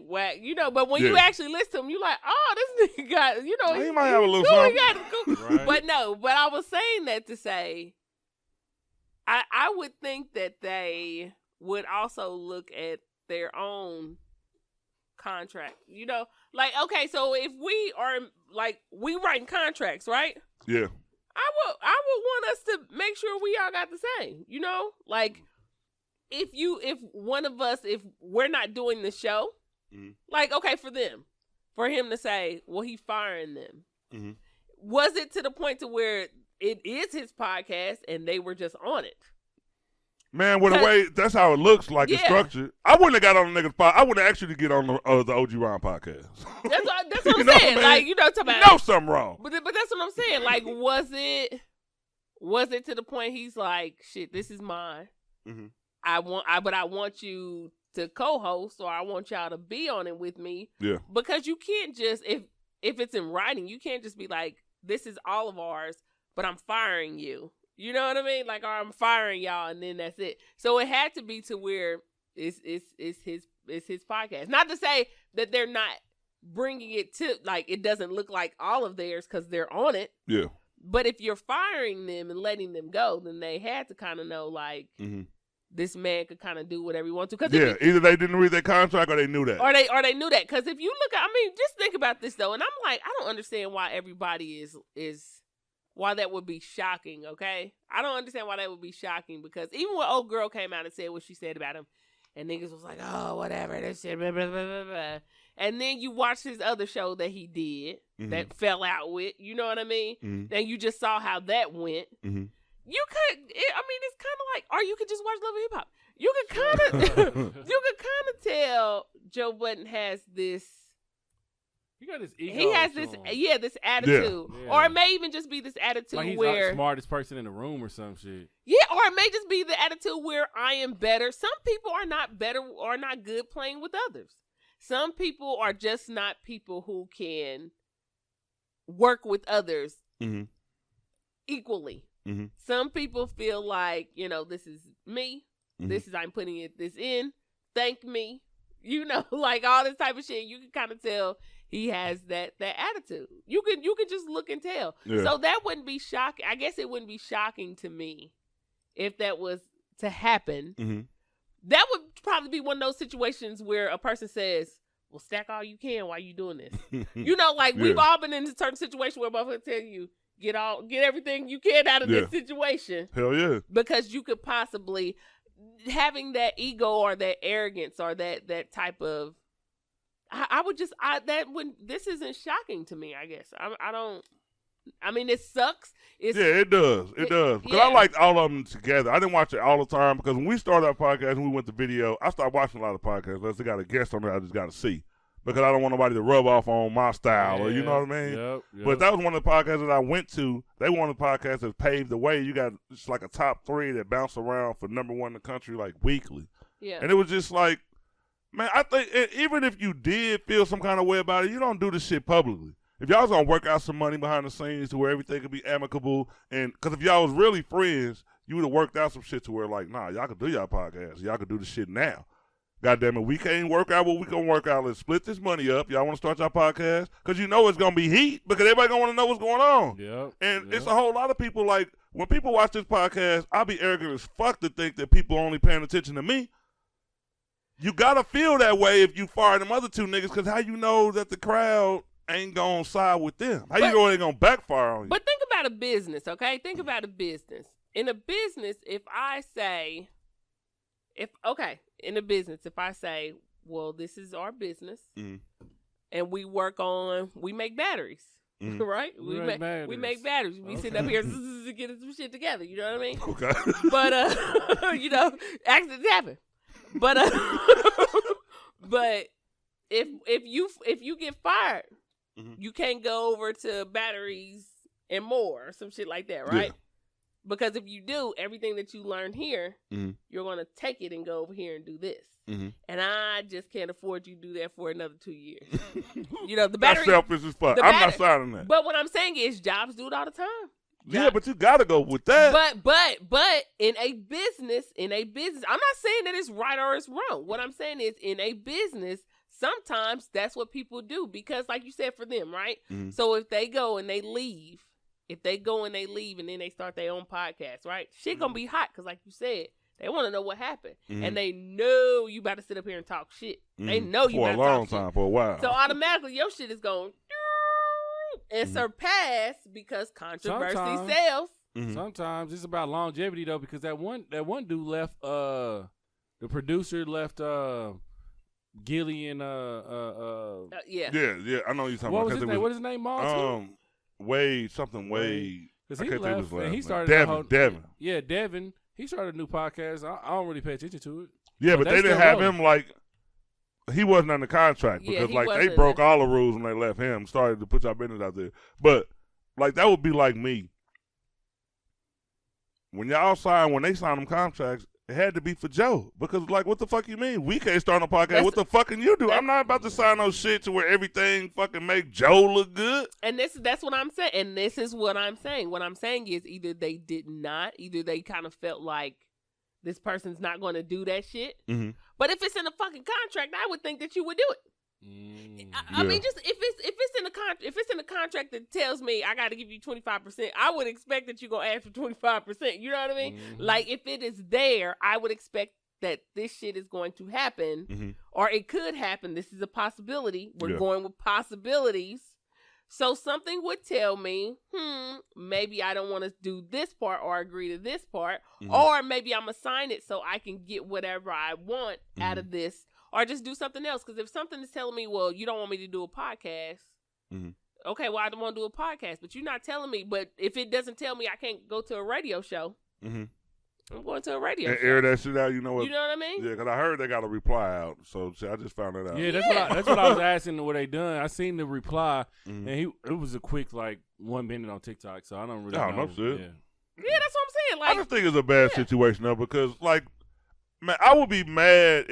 whack, But when you actually listen to him, you like, oh, this nigga got, he might have a little something. Cool. Right. But I was saying that to say, I would think that they would also look at their own contract. Like, okay, so if we are, like, we writing contracts, right? Yeah. I would want us to make sure we all got the same, Like, if one of us, if we're not doing the show, like, okay, for him to say, well, he's firing them. Was it to the point to where it is his podcast and they were just on it? Man, with the way that's how it looks like it's structured. I wouldn't have got on the nigga's podcast. I would have actually get on the OG Ron podcast. That's what I'm saying. Like, something wrong. But that's what I'm saying. Like, was it to the point he's like, shit, this is mine. I want you to co-host, or I want y'all to be on it with me. Yeah. Because you can't just, if it's in writing, you can't just be like, this is all of ours, but I'm firing you. You know what I mean? Like, or I'm firing y'all, and then that's it. So it had to be to where it's his podcast. Not to say that they're not bringing it to, like, it doesn't look like all of theirs because they're on it. Yeah. But if you're firing them and letting them go, then they had to kind of know, like, this man could kind of do whatever he wants to. Cause either they didn't read their contract or they knew that. Or they knew that. Because if you look at, I mean, just think about this, though. And I'm like, I don't understand why everybody is why that would be shocking, okay? I don't understand why that would be shocking, because even when old girl came out and said what she said about him, and niggas was like, oh, whatever, this shit, blah, blah, blah, blah, blah. And then you watch his other show that he did that fell out with, you know what I mean? And you just saw how that went. You could, I mean, it's kind of like, or you could just watch Love and Hip Hop. You could kind of, you could kind of tell Joe Budden has this. He got this ego. He has this, this attitude, or it may even just be this attitude like he's where the smartest person in the room or some shit. Yeah, or it may just be the attitude where I am better. Some people are not better or not good playing with others. Some people are just not people who can work with others equally. Some people feel like, you know, this is me. This is, I'm putting this in. Thank me. You know, like all this type of shit. You can kind of tell he has that attitude. You can just look and tell. Yeah. So that wouldn't be shocking. I guess it wouldn't be shocking to me if that was to happen. That would probably be one of those situations where a person says, well, stack all you can while you doing this. You know, like we've all been in a certain situation where motherfuckers tell you, get everything you can out of this situation. Hell yeah. Because you could possibly, having that ego or that arrogance or that type of, this isn't shocking to me, I guess. I mean, it sucks. It does. It does. Because I liked all of them together. I didn't watch it all the time because when we started our podcast and we went to video, I started watching a lot of podcasts. Unless they got a guest on there, I just got to see. Because I don't want nobody to rub off on my style or you know what I mean? Yep. But that was one of the podcasts that I went to. They one of the podcasts that paved the way. You got just like a top 3 that bounce around for number 1 in the country like weekly. Yeah. And it was just like, man, I think even if you did feel some kind of way about it, you don't do this shit publicly. If y'all was going to work out some money behind the scenes to where everything could be amicable, and because if y'all was really friends, you would have worked out some shit to where like, nah, y'all could do y'all podcast. Y'all could do the shit now. God damn it, we can't work out what we going to work out. Let's split this money up. Y'all want to start your podcast? Because you know it's going to be heat because everybody going to want to know what's going on. And it's a whole lot of people, like, when people watch this podcast, I'll be arrogant as fuck to think that people only paying attention to me. You got to feel that way if you fire them other 2 niggas because how you know that the crowd ain't going to side with them? How you know they going to backfire on you? But think about a business, okay? Think about a business. In a business, if I say, well, this is our business, and we make batteries, right? We make batteries. We sit up here getting some shit together. You know what I mean? Okay. But you know, accidents happen. But but if you get fired, you can't go over to batteries and more or some shit like that, right? Yeah. Because if you do, everything that you learn here, you're going to take it and go over here and do this. And I just can't afford you to do that for another 2 years. You know, the battery. That's selfish as fuck. I'm not signing that. But what I'm saying is jobs do it all the time. Yeah, but you got to go with that. But in a business, I'm not saying that it's right or it's wrong. What I'm saying is in a business, sometimes that's what people do because like you said for them, right? So if they go and they leave, and then they start their own podcast, right? Shit gonna be hot because like you said, they want to know what happened. And they know you about to sit up here and talk shit. They know you about to talk shit. For a long time, for a while. So automatically your shit is going and surpass because controversy sells. Sometimes it's about longevity though because that one dude left, the producer left Gilly and Yeah, I know you're talking about. What was his name? What is his name? Wade. Because he left and he started Devin. Yeah, Devin. He started a new podcast. I don't really pay attention to it. Yeah, but they didn't have him like. He wasn't under contract because like they broke all the rules when they left him. Started to put y'all business out there, but like that would be like me. When they sign them contracts, It had to be for Joe because, like, what the fuck you mean? We can't start a podcast. What the fuck can you do? I'm not about to sign no shit to where everything fucking make Joe look good. And that's what I'm saying. And this is what I'm saying. What I'm saying is either they did not, either they kind of felt like this person's not going to do that shit. Mm-hmm. But if it's in a fucking contract, I would think that you would do it. I mean, just if it's in the contract that tells me I got to give you 25%, I would expect that you're gonna ask for 25%. You know what I mean? Mm-hmm. Like if it is there, I would expect that this shit is going to happen, or it could happen. This is a possibility. We're going with possibilities. So something would tell me, maybe I don't want to do this part or agree to this part, or maybe I'm gonna sign it so I can get whatever I want out of this. Or just do something else. Because if something is telling me, well, you don't want me to do a podcast. Okay, well, I don't want to do a podcast. But you're not telling me. But if it doesn't tell me I can't go to a radio show, I'm going to a radio show. Air that shit out, you know what? You know what I mean? Yeah, because I heard they got a reply out. So I just found that out. Yeah, that's what I was asking what they done. I seen the reply, and it was a quick, like, 1 minute on TikTok. So I don't really know. No shit. Yeah, that's what I'm saying. Like, I just think it's a bad situation, though, because, like, man, I would be mad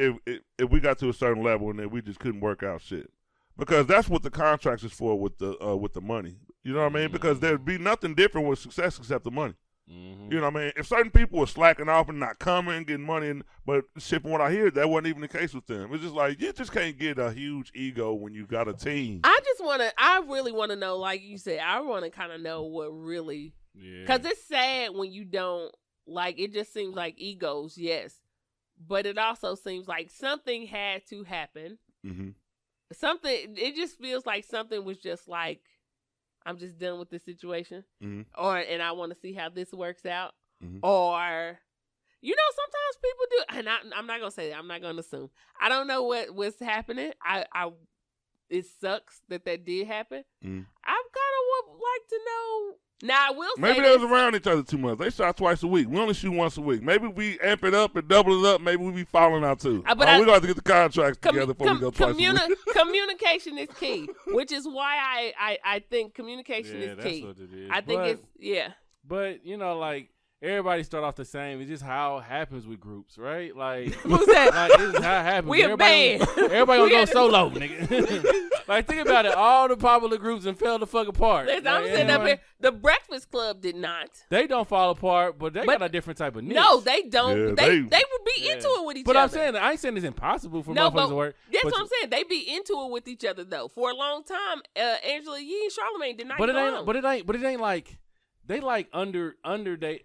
if we got to a certain level and then we just couldn't work out shit, because that's what the contracts is for with the money. You know what I mean? Because there'd be nothing different with success except the money. You know what I mean? If certain people were slacking off and not coming, getting money, but shit, from what I hear, that wasn't even the case with them. It's just like you just can't get a huge ego when you got a team. I really want to know, like you said, I want to kind of know what really, because it's sad when you don't, like, it just seems like egos, yes. But it also seems like something had to happen. It just feels like something was just like, I'm just done with this situation. And I want to see how this works out. Or, you know, sometimes people do, and I'm not going to say that. I'm not going to assume. I don't know what's happening. It sucks that did happen. I kind of would like to know. Now, I will say maybe they was around each other too much. They shot twice a week. We only shoot once a week. Maybe we amp it up and double it up. Maybe we be falling out too. We're going to have to get the contracts together before we go twice a week. Communication is key, which is why I think communication is key. That's what it is. I think But, you know, like, everybody start off the same. It's just how it happens with groups, right? Like, who's that? Like, this is how it happens. We a band. Everybody gonna go solo, nigga. Like, think about it. All the popular groups and fell the fuck apart. Listen, I'm sitting up here. The Breakfast Club did not. They don't fall apart, but they got a different type of niche. No, they don't. Yeah, they would be into it with each other. But I'm saying, I ain't saying it's impossible for motherfuckers to work. That's what I'm saying. They be into it with each other though. For a long time, Angela Yee and Charlamagne did not. But it ain't like. They like under somebody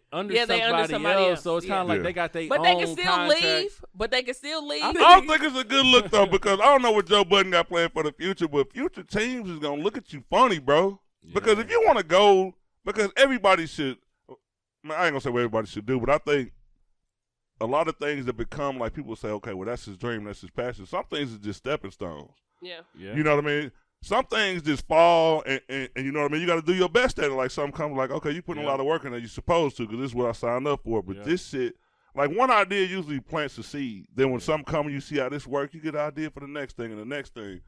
else. So it's kind of like they got their own But they can still contract. leave. But they can still leave. I don't think it's a good look though, because I don't know what Joe Budden got planned for the future, but future teams is gonna look at you funny, bro. Because if you want to go, because everybody should. I ain't gonna say what everybody should do, but I think a lot of things that become like people say, okay, well that's his dream, that's his passion. Some things is just stepping stones. Yeah. You know what I mean? Some things just fall, and you know what I mean? You got to do your best at it. Like, some comes like, okay, you putting a lot of work in there. You're supposed to, because this is what I signed up for. But this shit, like, one idea usually plants a seed. Then when something comes, you see how this works, you get an idea for the next thing and the next thing.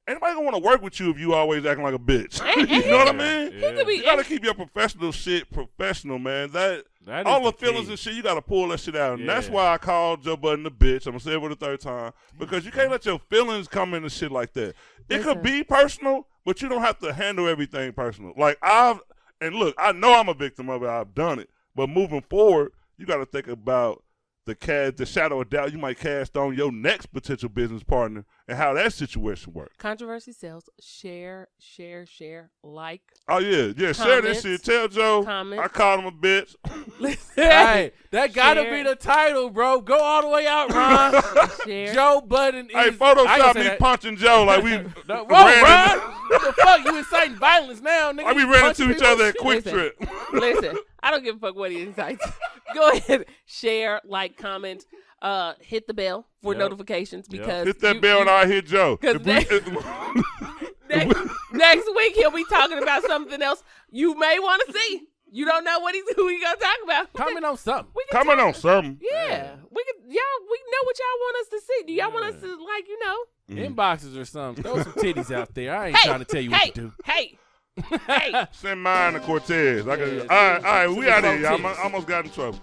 Anybody gonna want to work with you if you always acting like a bitch? You know what I mean? You got to keep your professional shit professional, man. That all the feelings and shit, you got to pull that shit out. And that's why I called Joe Budden a bitch. I'm going to say it for the third time. Because you can't let your feelings come into shit like that. It could be personal, but you don't have to handle everything personal. Like, and look, I know I'm a victim of it. I've done it. But moving forward, you got to think about the shadow of doubt you might cast on your next potential business partner and how that situation works. Controversy sells. Share, like. Oh, yeah. Share this shit. Tell Joe I called him a bitch. Hey, that got to be the title, bro. Go all the way out, Ron. Joe Budden is... Hey, Photoshop me punching Joe like we... Whoa, Ron. What the fuck? You inciting violence now, nigga. Like we ran into each other at Quick Trip. Listen, I don't give a fuck what he incites. Go ahead. Share, like, comment, hit the bell for notifications because hit that bell and I'll hit Joe. Next week he'll be talking about something else you may want to see. You don't know who he gonna talk about. Comment on something. Comment on something. Yeah, we know what y'all want us to see. Do y'all want us to, like, you know, inboxes or something? Throw some titties out there. I ain't trying to tell you what to do. Hey. Send mine to Cortez. All right, we out here. I almost got in trouble.